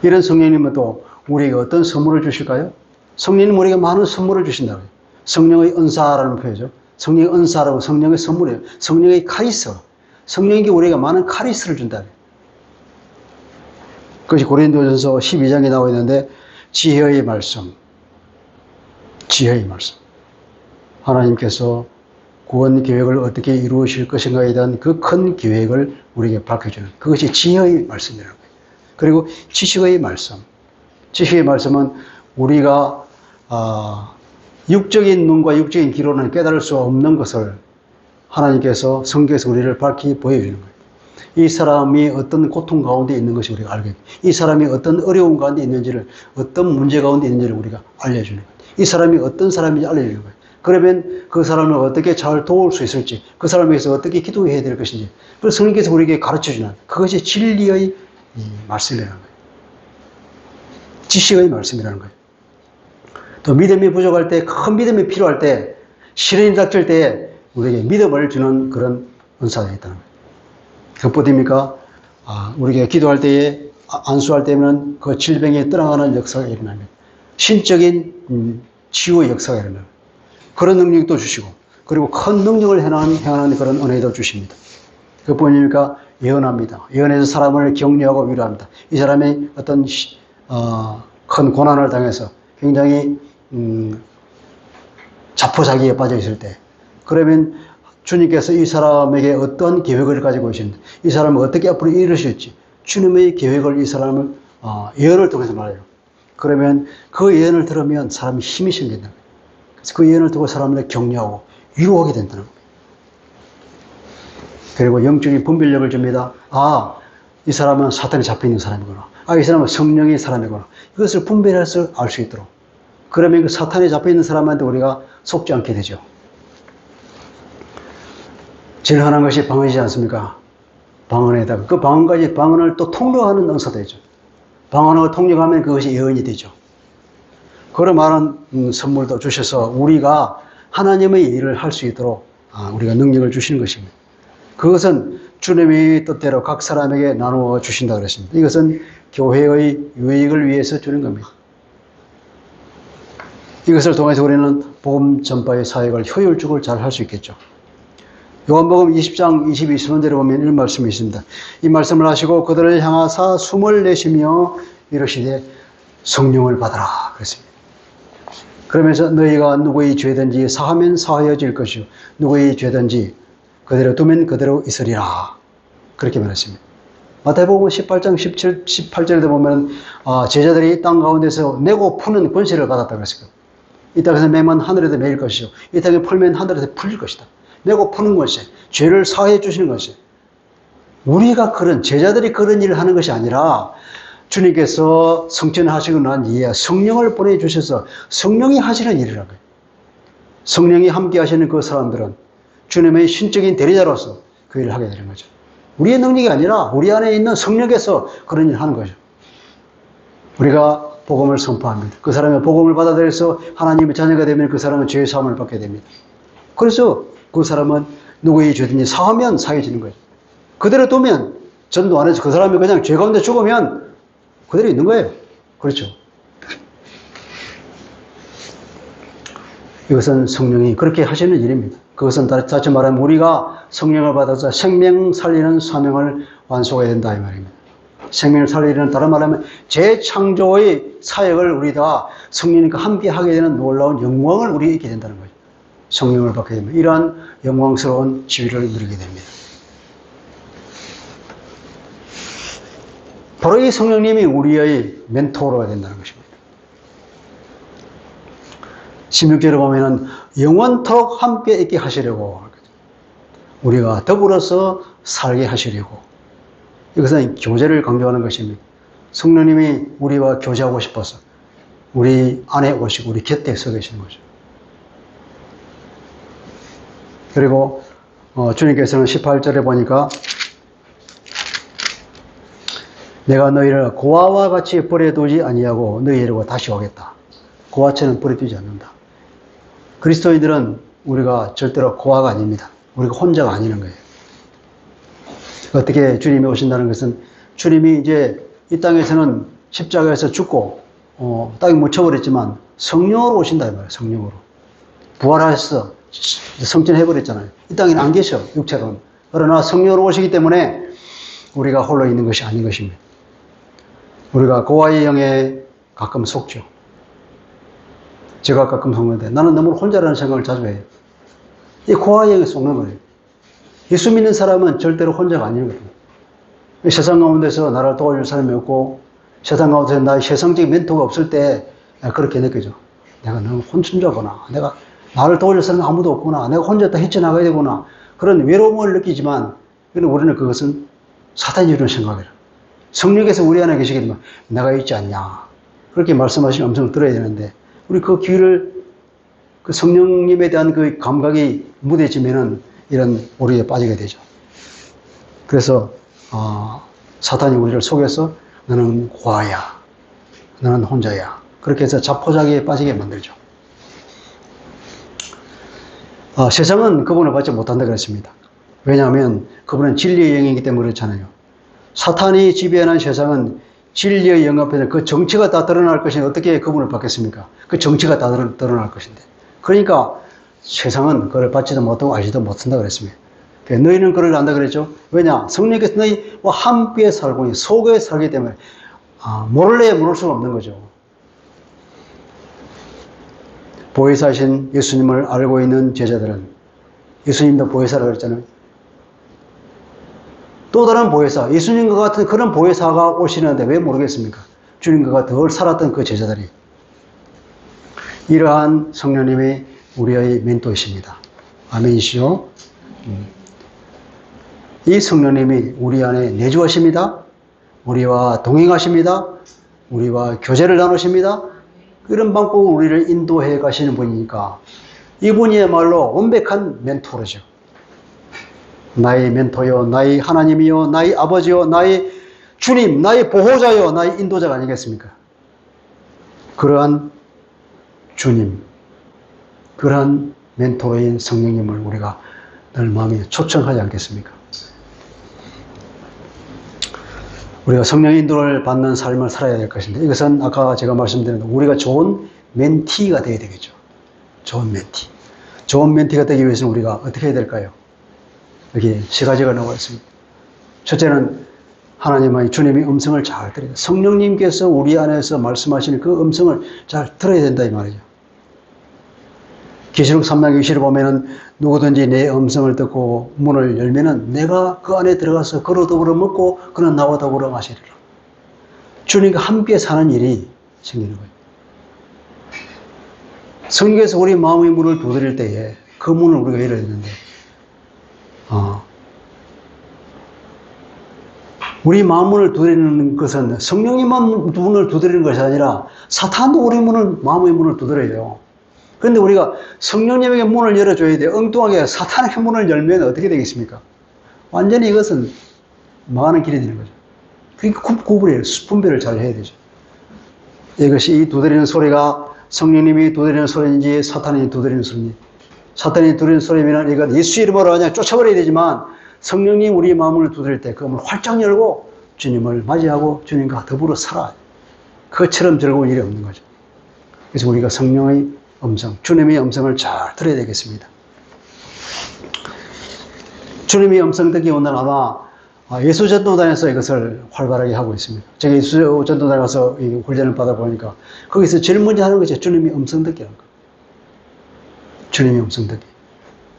이런 성령님은 또 우리에게 어떤 선물을 주실까요? 성령님 우리에게 많은 선물을 주신다고요. 성령의 은사라는 표현이죠. 성령의 은사라고 성령의 선물이에요. 성령의 카리스. 성령에게 우리가 많은 카리스를 준다. 그것이 고린도전서 12장에 나와 있는데 지혜의 말씀. 지혜의 말씀. 하나님께서 구원 계획을 어떻게 이루실 것인가에 대한 그 큰 계획을 우리에게 밝혀주는 그것이 지혜의 말씀이라는 거예요. 그리고 지식의 말씀. 지식의 말씀은 우리가 육적인 눈과 육적인 귀로는 깨달을 수 없는 것을 하나님께서 성경에서 우리를 밝히 보여주는 거예요. 이 사람이 어떤 고통 가운데 있는 것이 우리가 알게 됩니다. 이 사람이 어떤 어려움 가운데 있는지를, 어떤 문제 가운데 있는지를 우리가 알려주는 거예요. 이 사람이 어떤 사람인지 알려주는 거예요. 그러면 그 사람을 어떻게 잘 도울 수 있을지, 그 사람에 대해서 어떻게 기도해야 될 것인지, 그걸 성령께서 우리에게 가르쳐주는 그것이 진리의 말씀이라는 거예요. 지식의 말씀이라는 거예요. 또 믿음이 부족할 때, 큰 믿음이 필요할 때, 시련이 닥칠 때 우리에게 믿음을 주는 그런 은사가 있다는 거예요. 그것뿐입니까? 우리가 기도할 때에, 안수할 때면 그 질병이 떠나가는 역사가 일어납니다. 신적인 치유의 역사가 일어나요. 그런 능력도 주시고, 그리고 큰 능력을 행하는 그런 은혜도 주십니다. 그뿐입니까? 예언합니다. 예언해서 사람을 격려하고 위로합니다. 이 사람이 어떤 큰 고난을 당해서 굉장히 자포자기에 빠져 있을 때, 그러면 주님께서 이 사람에게 어떤 계획을 가지고 계시는데, 이 사람을 어떻게 앞으로 이루실지 주님의 계획을 이 사람을 예언을 통해서 말해요. 그러면 그 예언을 들으면 사람이 힘이 생긴다는 거예요. 그래서 그 예언을 듣고 사람을 격려하고 위로하게 된다는 거예요. 그리고 영적인 분별력을 줍니다. 이 사람은 사탄에 잡혀있는 사람이구나. 이 사람은 성령의 사람이구나. 이것을 분별해서 알 수 있도록. 그러면 그 사탄에 잡혀있는 사람한테 우리가 속지 않게 되죠. 제일 흔한 것이 방언이지 않습니까? 방언에다가 그 방언을 또 통역하는 은사도 있죠. 방언을 통역하면 그것이 예언이 되죠. 그런 많은 선물도 주셔서 우리가 하나님의 일을 할 수 있도록 우리가 능력을 주시는 것입니다. 그것은 주님의 뜻대로 각 사람에게 나누어 주신다 그랬습니다. 이것은 교회의 유익을 위해서 주는 겁니다. 이것을 통해서 우리는 복음 전파의 사역을 효율적으로 잘 할 수 있겠죠. 요한복음 20장 22절에 보면 이런 말씀이 있습니다. 이 말씀을 하시고 그들을 향하사 숨을 내쉬며 이르시되 성령을 받아라 그랬습니다. 그러면서 너희가 누구의 죄든지 사하면 사하여질 것이요 누구의 죄든지 그대로 두면 그대로 있으리라 그렇게 말했습니다. 마태복음 18장 18절에 보면 제자들이 땅 가운데서 내고 푸는 권세를 받았다고 그랬어요. 이 땅에서 매면 하늘에도 매일 것이요 이 땅에 풀면 하늘에도 풀릴 것이다. 내고 푸는 것이 죄를 사해 주시는 것이 우리가 제자들이 그런 일을 하는 것이 아니라 주님께서 성천하시고 난 이후에 성령을 보내주셔서 성령이 하시는 일이라는 거예요. 성령이 함께 하시는 그 사람들은 주님의 신적인 대리자로서 그 일을 하게 되는 거죠. 우리의 능력이 아니라 우리 안에 있는 성령께서 그런 일을 하는 거죠. 우리가 복음을 선포합니다. 그 사람이 복음을 받아들여서 하나님의 자녀가 되면 그 사람은 죄의 사함을 받게 됩니다. 그래서 그 사람은 누구의 죄든지 사하면 사해지는 거예요. 그대로 두면 전도 안 해서 그 사람이 그냥 죄 가운데 죽으면 그대로 있는 거예요. 그렇죠. 이것은 성령이 그렇게 하시는 일입니다. 그것은 다시 말하면 우리가 성령을 받아서 생명 살리는 사명을 완수해야 된다 이 말입니다. 생명을 살리는 다른 말하면 재창조의 사역을 우리가 성령님과 함께 하게 되는 놀라운 영광을 우리에게 있게 된다는 거죠. 성령을 받게 되면 이러한 영광스러운 지위를 누리게 됩니다. 바로 이 성령님이 우리의 멘토로가 된다는 것입니다. 16절에 보면은 영원토록 함께 있게 하시려고 우리가 더불어서 살게 하시려고 이것은 교제를 강조하는 것입니다. 성령님이 우리와 교제하고 싶어서 우리 안에 오시고 우리 곁에 서 계시는 거죠. 그리고 주님께서는 18절에 보니까 내가 너희를 고아와 같이 버려두지 아니하고 너희를 다시 오겠다. 고아처럼 버려두지 않는다. 그리스도인들은 우리가 절대로 고아가 아닙니다. 우리가 혼자가 아니는 거예요. 어떻게 주님이 오신다는 것은 주님이 이제 이 땅에서는 십자가에서 죽고 땅에 묻혀버렸지만 성령으로 오신다 이 말이에요. 성령으로. 부활하셔서 성천해버렸잖아요. 이 땅에는 안 계셔 육체로는. 그러나 성령으로 오시기 때문에 우리가 홀로 있는 것이 아닌 것입니다. 우리가 고아의 영에 가끔 속죠. 제가 가끔 속는데 나는 너무 혼자라는 생각을 자주 해요. 이 고아의 영에 속는 거예요. 예수 믿는 사람은 절대로 혼자가 아닌 거예요. 세상 가운데서 나를 도와줄 사람이 없고 세상 가운데서 나의 세상적인 멘토가 없을 때 그렇게 느껴져. 내가 너무 혼천자구나. 내가 나를 도와줄 사람이 아무도 없구나. 내가 혼자 다 헤쳐나가야 되구나. 그런 외로움을 느끼지만 우리는 그것은 사탄이 주는 생각이라. 성령께서 우리 안에 계시게 되면 내가 있지 않냐. 그렇게 말씀하시는 음성을 들어야 되는데 우리 그 귀를 그 성령님에 대한 그 감각이 무뎌지면은 이런 오류에 빠지게 되죠. 그래서 사탄이 우리를 속여서 너는 고아야. 너는 혼자야. 그렇게 해서 자포자기에 빠지게 만들죠. 세상은 그분을 받지 못한다 그랬습니다. 왜냐하면 그분은 진리의 영이기 때문에 그렇잖아요. 사탄이 지배하는 세상은 진리의 영 앞에서 그 정체가 다 드러날 것인데 어떻게 그분을 받겠습니까? 그 정체가 다 드러날 것인데. 그러니까 세상은 그를 받지도 못하고 알지도 못한다 그랬습니다. 너희는 그를 안다 그랬죠. 왜냐? 성령께서 너희와 함께 살고 속에 살기 때문에 모를래 모를 수가 없는 거죠. 보혜사신 예수님을 알고 있는 제자들은 예수님도 보혜사라고 그랬잖아요. 또 다른 보혜사, 예수님과 같은 그런 보혜사가 오시는데 왜 모르겠습니까? 주님과 덜 살았던 그 제자들이. 이러한 성령님이 우리의 멘토이십니다. 아멘이시죠? 이 성령님이 우리 안에 내주하십니다. 우리와 동행하십니다. 우리와 교제를 나누십니다. 그런 방법으로 우리를 인도해 가시는 분이니까 이분이야말로 완벽한 멘토르죠. 나의 멘토요, 나의 하나님이요, 나의 아버지요, 나의 주님, 나의 보호자요, 나의 인도자가 아니겠습니까? 그러한 주님, 그러한 멘토인 성령님을 우리가 늘 마음에 초청하지 않겠습니까? 우리가 성령의 인도를 받는 삶을 살아야 될 것인데 이것은 아까 제가 말씀드린 우리가 좋은 멘티가 되어야 되겠죠. 좋은 멘티. 좋은 멘티가 되기 위해서는 우리가 어떻게 해야 될까요? 여기 세 가지가 나와 있습니다. 첫째는 하나님의 주님의 음성을 잘 들어야 돼요. 성령님께서 우리 안에서 말씀하시는 그 음성을 잘 들어야 된다 이 말이죠. 계시록 3장 20을 보면은 누구든지 내 음성을 듣고 문을 열면은 내가 그 안에 들어가서 그로 더불어 먹고 그는 나와 더불어 마시리라. 주님과 함께 사는 일이 생기는 거예요. 성령께서 우리 마음의 문을 두드릴 때에 그 문을 우리가 열어야 되는데 우리 마음 문을 두드리는 것은 성령님만 문을 두드리는 것이 아니라 사탄도 우리 마음의 문을 두드려야 돼요. 그런데 우리가 성령님에게 문을 열어줘야 돼요. 엉뚱하게 사탄에게 문을 열면 어떻게 되겠습니까? 완전히 이것은 망하는 길이 되는 거죠. 그러니까 구분해요. 분별을 잘 해야 되죠. 이것이 이 두드리는 소리가 성령님이 두드리는 소리인지 사탄이 두드리는 소리인지. 사탄이 두드리는 소리면 이건 예수 이름으로 그냥 쫓아버려야 되지만 성령님 우리 마음을 두드릴 때 그 문을 활짝 열고 주님을 맞이하고 주님과 더불어 살아야 돼요. 그것처럼 즐거운 일이 없는 거죠. 그래서 우리가 성령의 음성, 주님의 음성을 잘 들어야 되겠습니다. 주님의 음성 듣기 오늘 아마 예수전도단에서 이것을 활발하게 하고 있습니다. 제가 예수전도단에 가서 훈련을 받아보니까 거기서 제일 먼저 하는 것이 주님의 음성 듣기라는 거예요. 주님의 음성 듣기.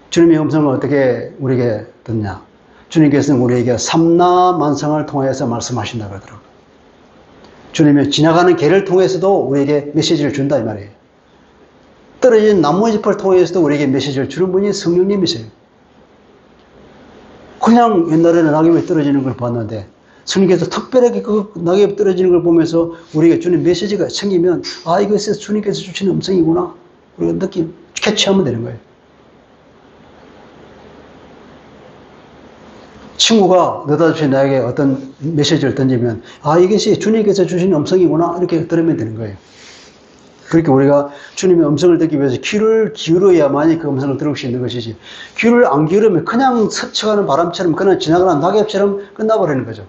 주님의 음성을 어떻게 우리에게 듣냐? 주님께서는 우리에게 삼라만상을 통해서 말씀하신다고 하더라고요. 주님이 지나가는 길을 통해서도 우리에게 메시지를 준다 이 말이에요. 떨어진 나무잎을 통해서도 우리에게 메시지를 주는 분이 성령님이세요. 그냥 옛날에는 낙엽이 떨어지는 걸 봤는데 주님께서 특별하게 그 낙엽이 떨어지는 걸 보면서 우리에게 주는 메시지가 생기면 이것이 주님께서 주시는 음성이구나. 우리가 캐치하면 되는 거예요. 친구가 너다없이 나에게 어떤 메시지를 던지면 이것이 주님께서 주신 음성이구나 이렇게 들으면 되는 거예요. 그렇게 우리가 주님의 음성을 듣기 위해서 귀를 기울여야만이 그 음성을 들을 수 있는 것이지 귀를 안 기울이면 그냥 스쳐가는 바람처럼 그냥 지나가는 낙엽처럼 끝나버리는 거죠.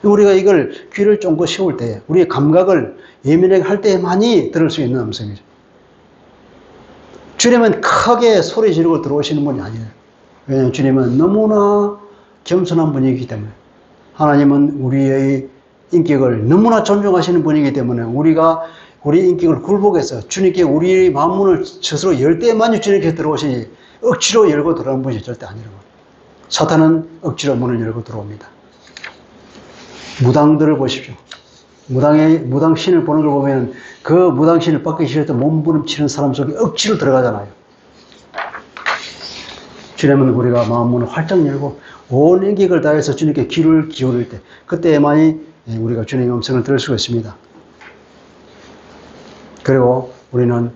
우리가 이걸 귀를 쫑긋 세울 때 우리의 감각을 예민하게 할 때만이 들을 수 있는 음성이죠. 주님은 크게 소리 지르고 들어오시는 분이 아니에요. 왜냐하면 주님은 너무나 겸손한 분이기 때문에 하나님은 우리의 인격을 너무나 존중하시는 분이기 때문에 우리가 우리 인격을 굴복해서 주님께 우리의 마음문을 스스로 열 때만이 주님께 들어오시니 억지로 열고 들어오는 분이 절대 아니라고. 사탄은 억지로 문을 열고 들어옵니다. 무당들을 보십시오. 무당신을 보는 걸 보면 그 무당신을 받기 싫을 때 몸부림치는 사람 속에 억지로 들어가잖아요. 주님은 우리가 마음문을 활짝 열고 온 인격을 다해서 주님께 귀를 기울일 때 그때만이 우리가 주님의 음성을 들을 수가 있습니다. 그리고 우리는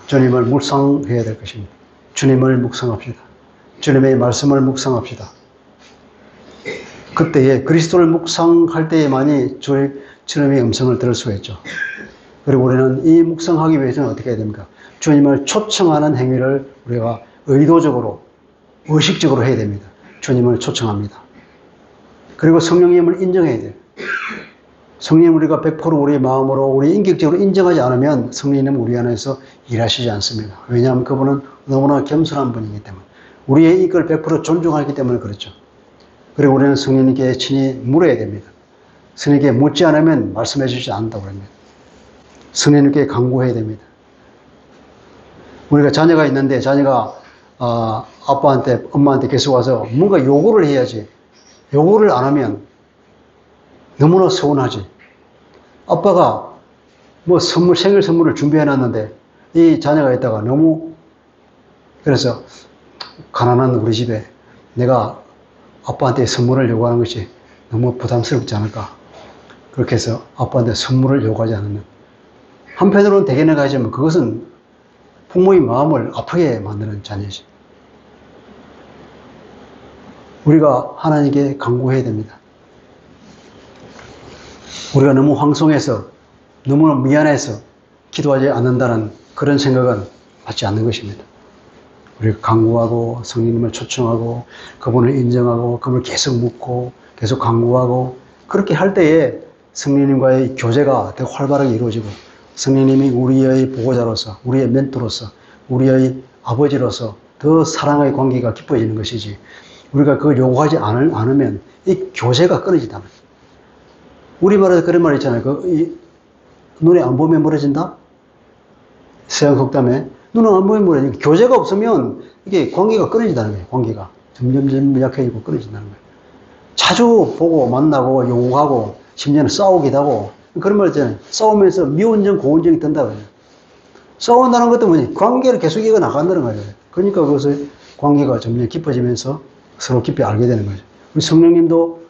주님을 묵상해야 될 것입니다. 주님을 묵상합시다. 주님의 말씀을 묵상합시다. 그때에 그리스도를 묵상할 때에만이 주님의 음성을 들을 수가 있죠. 그리고 우리는 이 묵상하기 위해서는 어떻게 해야 됩니까? 주님을 초청하는 행위를 우리가 의도적으로, 의식적으로 해야 됩니다. 주님을 초청합니다. 그리고 성령님을 인정해야 돼요. 성령님 우리가 100% 우리의 마음으로, 우리 인격적으로 인정하지 않으면 성령님은 우리 안에서 일하시지 않습니다. 왜냐하면 그분은 너무나 겸손한 분이기 때문에. 우리의 인격을 100% 존중하기 때문에 그렇죠. 그리고 우리는 성령님께 친히 물어야 됩니다. 성령님께 묻지 않으면 말씀해 주시지 않는다고 합니다. 성령님께 간구해야 됩니다. 우리가 자녀가 있는데 자녀가 아빠한테, 엄마한테 계속 와서 뭔가 요구를 해야지. 요구를 안 하면 너무나 서운하지. 아빠가 뭐 생일 선물을 준비해 놨는데 이 자녀가 있다가 너무, 그래서 가난한 우리 집에 내가 아빠한테 선물을 요구하는 것이 너무 부담스럽지 않을까. 그렇게 해서 아빠한테 선물을 요구하지 않으면, 한편으로는 대견해 가지만 그것은 부모의 마음을 아프게 만드는 자녀지. 우리가 하나님께 간구해야 됩니다. 우리가 너무 황송해서, 너무 미안해서 기도하지 않는다는 그런 생각은 맞지 않는 것입니다. 우리가 간구하고 성령님을 초청하고 그분을 인정하고 그분을 계속 묻고 계속 간구하고, 그렇게 할 때에 성령님과의 교제가 더 활발하게 이루어지고 성령님이 우리의 보호자로서, 우리의 멘토로서, 우리의 아버지로서 더 사랑의 관계가 깊어지는 것이지, 우리가 그걸 요구하지 않으면 이 교제가 끊어진다. 우리말에서 그런 말 있잖아요. 눈에 안 보면 멀어진다? 서양 속담에 눈은 안 보면 멀어진다. 교제가 없으면 이게 관계가 끊어진다는 거예요. 관계가 점점 약해지고 끊어진다는 거예요. 자주 보고 만나고 요구하고 심지어는 싸우기도 하고, 그런 말 있잖아요. 싸우면서 미운정 고운정이 든다 그래요. 싸운다는 것도 뭐니? 관계를 계속 이어 나간다는 거예요. 그러니까 그것을 관계가 점점 깊어지면서 서로 깊이 알게 되는 거죠. 우리 성령님도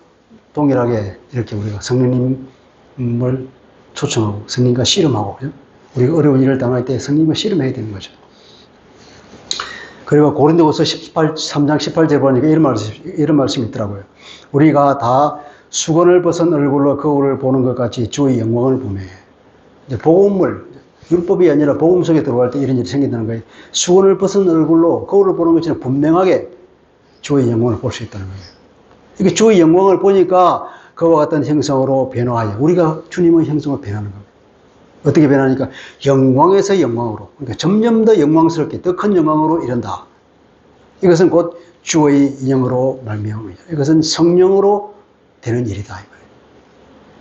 동일하게 이렇게 우리가 성령님을 초청하고 성령님과 씨름하고, 우리가 어려운 일을 당할 때 성령님과 씨름해야 되는 거죠. 그리고 고린도후서 3장 18절 보니까 이런 말씀이 있더라고요. 우리가 다 수건을 벗은 얼굴로 거울을 보는 것 같이 주의 영광을 보며, 이제 복음을, 율법이 아니라 복음 속에 들어갈 때 이런 일이 생긴다는 거예요. 수건을 벗은 얼굴로 거울을 보는 것처럼 분명하게 주의 영광을 볼 수 있다는 거예요. 이게 주의 영광을 보니까 그와 같은 형상으로 변화하여 우리가 주님의 형상으로 변하는 겁니다. 어떻게 변하니까 영광에서 영광으로, 그러니까 점점 더 영광스럽게 더 큰 영광으로 이른다. 이것은 곧 주의 영으로 말미암습니다. 이것은 성령으로 되는 일이다.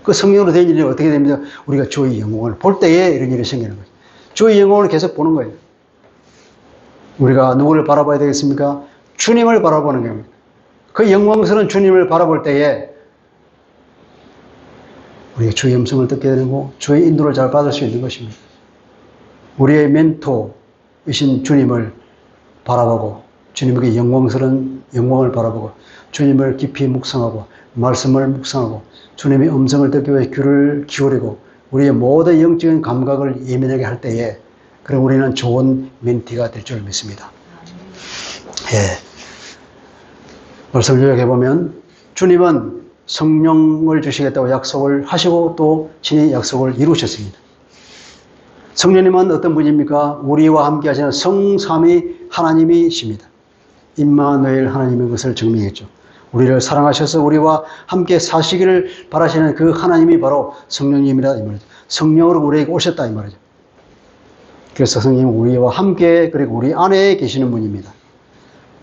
그 성령으로 되는 일이 어떻게 됩니까? 우리가 주의 영광을 볼 때에 이런 일이 생기는 거죠. 주의 영광을 계속 보는 거예요. 우리가 누구를 바라봐야 되겠습니까? 주님을 바라보는 겁니다. 그 영광스러운 주님을 바라볼 때에 우리가 주의 음성을 듣게 되고 주의 인도를 잘 받을 수 있는 것입니다. 우리의 멘토이신 주님을 바라보고 주님에게 영광스러운 영광을 바라보고 주님을 깊이 묵상하고 말씀을 묵상하고 주님의 음성을 듣기 위해 귀를 기울이고 우리의 모든 영적인 감각을 예민하게 할 때에, 그럼 우리는 좋은 멘티가 될 줄 믿습니다. 예. 말씀을 요약해보면 주님은 성령을 주시겠다고 약속을 하시고 또 친히 약속을 이루셨습니다. 성령님은 어떤 분입니까? 우리와 함께 하시는 성삼위 하나님이십니다. 임마누엘 하나님인 것을 증명했죠. 우리를 사랑하셔서 우리와 함께 사시기를 바라시는 그 하나님이 바로 성령님이라 이 말이죠. 성령으로 우리에게 오셨다 이 말이죠. 그래서 성령님은 우리와 함께, 그리고 우리 안에 계시는 분입니다.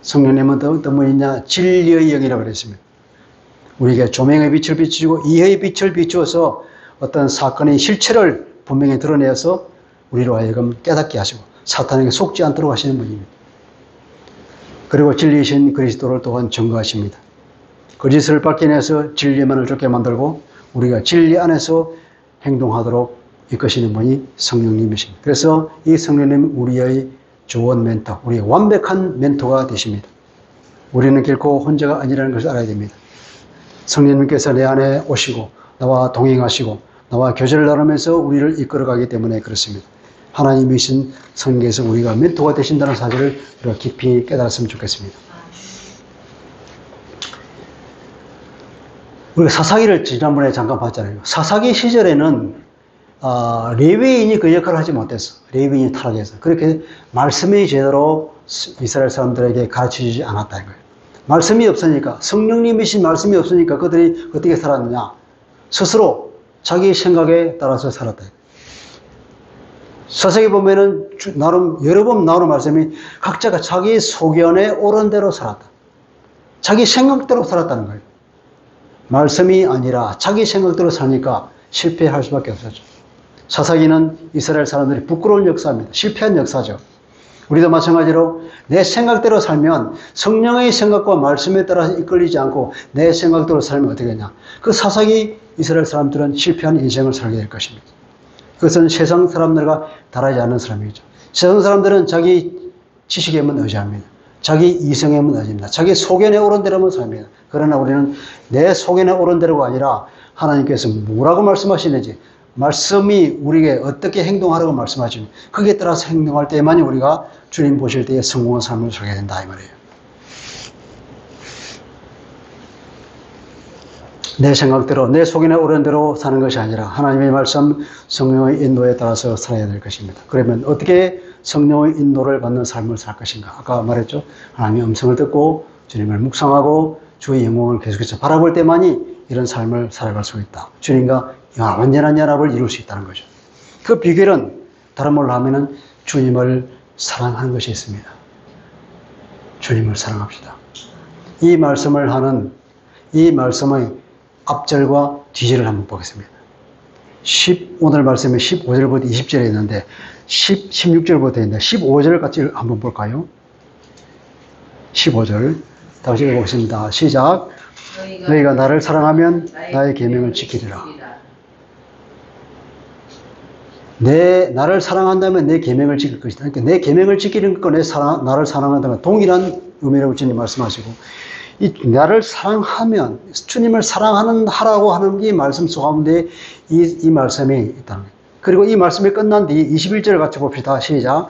성령님은 어떤 분이냐? 진리의 영이라고 그랬습니다. 우리에게 조명의 빛을 비추고 이해의 빛을 비추어서 어떤 사건의 실체를 분명히 드러내서 우리로 하여금 깨닫게 하시고 사탄에게 속지 않도록 하시는 분입니다. 그리고 진리이신 그리스도를 또한 증거하십니다. 거짓을 밝혀내서 진리만을 쫓게 만들고 우리가 진리 안에서 행동하도록 이끄시는 분이 성령님이십니다. 그래서 이 성령님 우리의 좋은 멘토, 우리의 완벽한 멘토가 되십니다. 우리는 결코 혼자가 아니라는 것을 알아야 됩니다. 성령님께서 내 안에 오시고 나와 동행하시고 나와 교제를 나누면서 우리를 이끌어가기 때문에 그렇습니다. 하나님이신 성령께서 우리가 멘토가 되신다는 사실을 우리가 깊이 깨달았으면 좋겠습니다. 우리가 사사기를 지난번에 잠깐 봤잖아요. 사사기 시절에는 레위인이 그 역할을 하지 못했어. 레위인이 타락해서. 그렇게 말씀이 제대로 이스라엘 사람들에게 가르쳐주지 않았다는 거예요. 말씀이 없으니까, 성령님이신 말씀이 없으니까 그들이 어떻게 살았느냐? 스스로 자기 생각에 따라서 살았다. 사사기 보면은 여러 번 나오는 말씀이 각자가 자기 소견에 옳은 대로 살았다. 자기 생각대로 살았다는 거예요. 말씀이 아니라 자기 생각대로 사니까 실패할 수밖에 없었죠. 사사기는 이스라엘 사람들이 부끄러운 역사입니다. 실패한 역사죠. 우리도 마찬가지로 내 생각대로 살면 성령의 생각과 말씀에 따라서 이끌리지 않고 내 생각대로 살면 어떻게 되냐. 그 사사기 이스라엘 사람들은 실패한 인생을 살게 될 것입니다. 그것은 세상 사람들과 다르지 않은 사람이죠. 세상 사람들은 자기 지식에만 의지합니다. 자기 이성에만 의지합니다. 자기 소견에 옳은 대로만 삽니다. 그러나 우리는 내 소견에 옳은 대로가 아니라 하나님께서 뭐라고 말씀하시는지 말씀이 우리에게 어떻게 행동하라고 말씀하시면 거기에 따라서 행동할 때만이 우리가 주님 보실 때에 성공한 삶을 살게 된다 이 말이에요. 내 생각대로 내 속에 옳은 대로 사는 것이 아니라 하나님의 말씀 성령의 인도에 따라서 살아야 될 것입니다. 그러면 어떻게 성령의 인도를 받는 삶을 살 것인가? 아까 말했죠. 하나님의 음성을 듣고 주님을 묵상하고 주의 영광을 계속해서 바라볼 때만이 이런 삶을 살아갈 수 있다. 주님과 완전한 연합을 이룰 수 있다는 거죠. 그 비결은 다른 말로 하면은 주님을 사랑하는 것이 있습니다. 주님을 사랑합시다. 이 말씀을 하는 이 말씀의 앞절과 뒤절을 한번 보겠습니다. 오늘 말씀에 15절부터 20절에 있는데 16절부터 있는데 15절 같이 한번 볼까요? 15절 다시 읽어보겠습니다. 시작. 너희가 나를 사랑하면 나의 계명을 지키리라. 나를 사랑한다면 내 계명을 지킬 것이다. 그러니까 내 계명을 지키는 것과 나를 사랑한다면 동일한 의미라고 주님 말씀하시고 이 나를 사랑하면 주님을 하라고 하는 이 말씀 속 가운데 이 말씀이 있다는 거예요. 그리고 이 말씀이 끝난 뒤 21절 같이 봅시다. 시작.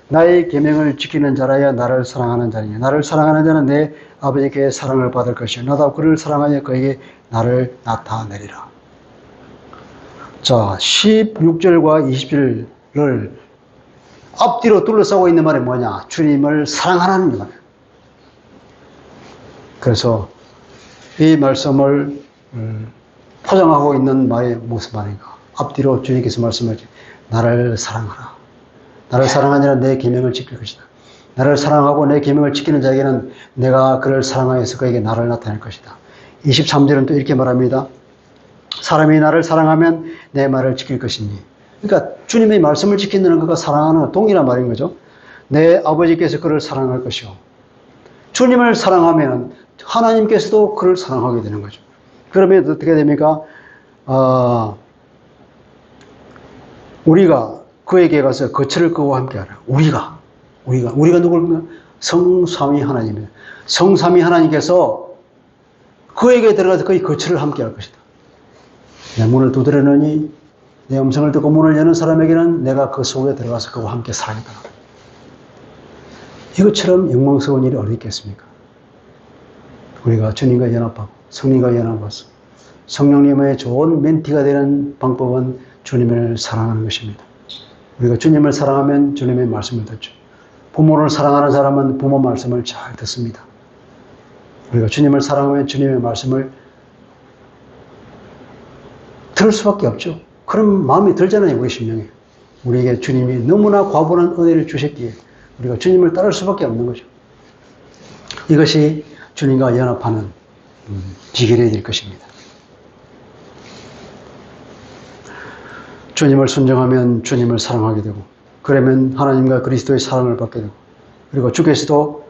나의 계명을 지키는 자라야 나를 사랑하는 자니라. 나를 사랑하는 자는 내 아버지께 사랑을 받을 것이요 나도 그를 사랑하여 그에게 나를 나타내리라. 자, 16절과 20절을 앞뒤로 둘러싸고 있는 말이 뭐냐? 주님을 사랑하라는 말이에요. 그래서 이 말씀을 포장하고 있는 나의 모습 아닌가? 앞뒤로 주님께서 말씀하지 나를 사랑하라. 나를 사랑하니라 내 계명을 지킬 것이다. 나를 사랑하고 내 계명을 지키는 자에게는 내가 그를 사랑하여서 그에게 나를 나타낼 것이다. 23절은 또 이렇게 말합니다. 사람이 나를 사랑하면 내 말을 지킬 것이니. 그러니까 주님의 말씀을 지킨다는 것과 사랑하는 동일한 말인 거죠. 내 아버지께서 그를 사랑할 것이요. 주님을 사랑하면 하나님께서도 그를 사랑하게 되는 거죠. 그러면 어떻게 됩니까? 우리가 그에게 가서 거처를 그와 함께 하라. 우리가 누굴? 성삼위 하나님입니다. 성삼위 하나님께서 그에게 들어가서 그의 거처를 함께 할 것이다. 내 문을 두드려느니 내 음성을 듣고 문을 여는 사람에게는 내가 그 속에 들어가서 그와 함께 살겠다. 이것처럼 영광스러운 일이 어디 있겠습니까? 우리가 주님과 연합하고 성령과 연합해서 성령님의 좋은 멘티가 되는 방법은 주님을 사랑하는 것입니다. 우리가 주님을 사랑하면 주님의 말씀을 듣죠. 부모를 사랑하는 사람은 부모 말씀을 잘 듣습니다. 우리가 주님을 사랑하면 주님의 말씀을 들을 수밖에 없죠. 그런 마음이 들잖아요, 우리 심령에. 우리에게 주님이 너무나 과분한 은혜를 주셨기에 우리가 주님을 따를 수밖에 없는 거죠. 이것이 주님과 연합하는 비결이 될 것입니다. 주님을 순종하면 주님을 사랑하게 되고 그러면 하나님과 그리스도의 사랑을 받게 되고 그리고 주께서도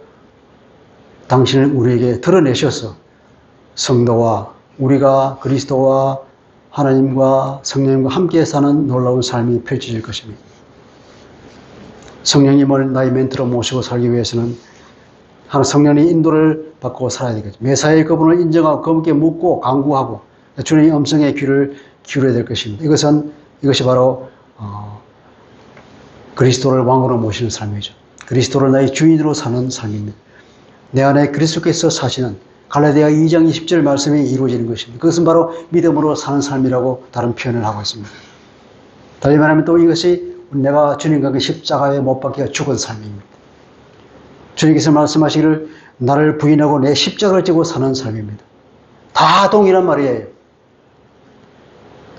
당신을 우리에게 드러내셔서 성도와 우리가 그리스도와 하나님과 성령님과 함께 사는 놀라운 삶이 펼쳐질 것입니다. 성령님을 나의 멘토로 모시고 살기 위해서는 성령의 인도를 받고 살아야 되겠죠. 매사에 그분을 인정하고 그분께 묻고 간구하고 주님의 음성에 귀를 기울여야 될 것입니다. 이것이 바로 그리스도를 왕으로 모시는 삶이죠. 그리스도를 나의 주인으로 사는 삶입니다. 내 안에 그리스도께서 사시는 갈라디아 2장 20절 말씀이 이루어지는 것입니다. 그것은 바로 믿음으로 사는 삶이라고 다른 표현을 하고 있습니다. 다시 말하면 또 이것이 내가 주님과 그 십자가에 못 박혀 죽은 삶입니다. 주님께서 말씀하시기를 나를 부인하고 내 십자가를 지고 사는 삶입니다. 다 동일한 말이에요.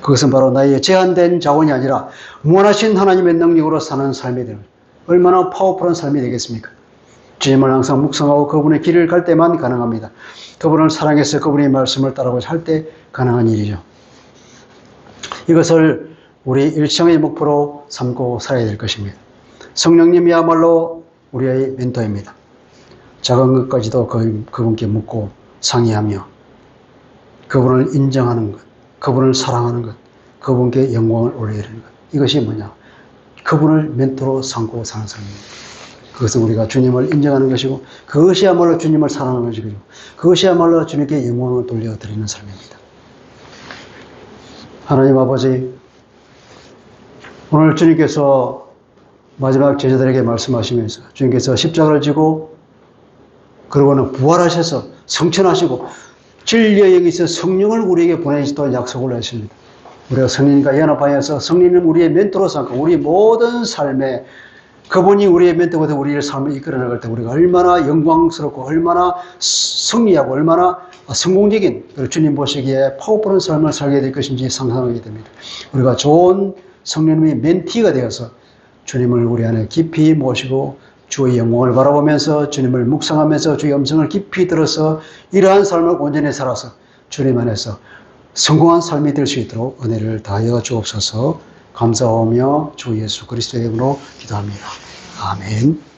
그것은 바로 나의 제한된 자원이 아니라 무한하신 하나님의 능력으로 사는 삶이 되는 얼마나 파워풀한 삶이 되겠습니까? 주님을 항상 묵상하고 그분의 길을 갈 때만 가능합니다. 그분을 사랑해서 그분의 말씀을 따르고자 할 때 가능한 일이죠. 이것을 우리 일생의 목표로 삼고 살아야 될 것입니다. 성령님이야말로 우리의 멘토입니다. 작은 것까지도 그분께 묻고 상의하며 그분을 인정하는 것, 그분을 사랑하는 것, 그분께 영광을 올려야 되는 것. 이것이 뭐냐? 그분을 멘토로 삼고 사는 삶입니다. 그것은 우리가 주님을 인정하는 것이고 그것이야말로 주님을 사랑하는 것이고 그것이야말로 주님께 영광을 돌려드리는 삶입니다. 하나님 아버지, 오늘 주님께서 마지막 제자들에게 말씀하시면서 주님께서 십자가를 지고 그러고는 부활하셔서 성천하시고 진리의 영이서 성령을 우리에게 보내시도록 약속을 하십니다. 우리가 성령과 연합하여서 성령은 우리의 멘토로 삼고 우리 모든 삶에 그분이 우리의 멘토가 되어 우리의 삶을 이끌어 나갈 때 우리가 얼마나 영광스럽고 얼마나 승리하고 얼마나 성공적인 주님 보시기에 파워풀한 삶을 살게 될 것인지 상상하게 됩니다. 우리가 좋은 성령님의 멘티가 되어서 주님을 우리 안에 깊이 모시고 주의 영광을 바라보면서 주님을 묵상하면서 주의 음성을 깊이 들어서 이러한 삶을 온전히 살아서 주님 안에서 성공한 삶이 될 수 있도록 은혜를 다하여 주옵소서. 감사하며 주 예수 그리스도의 이름으로 기도합니다. 아멘.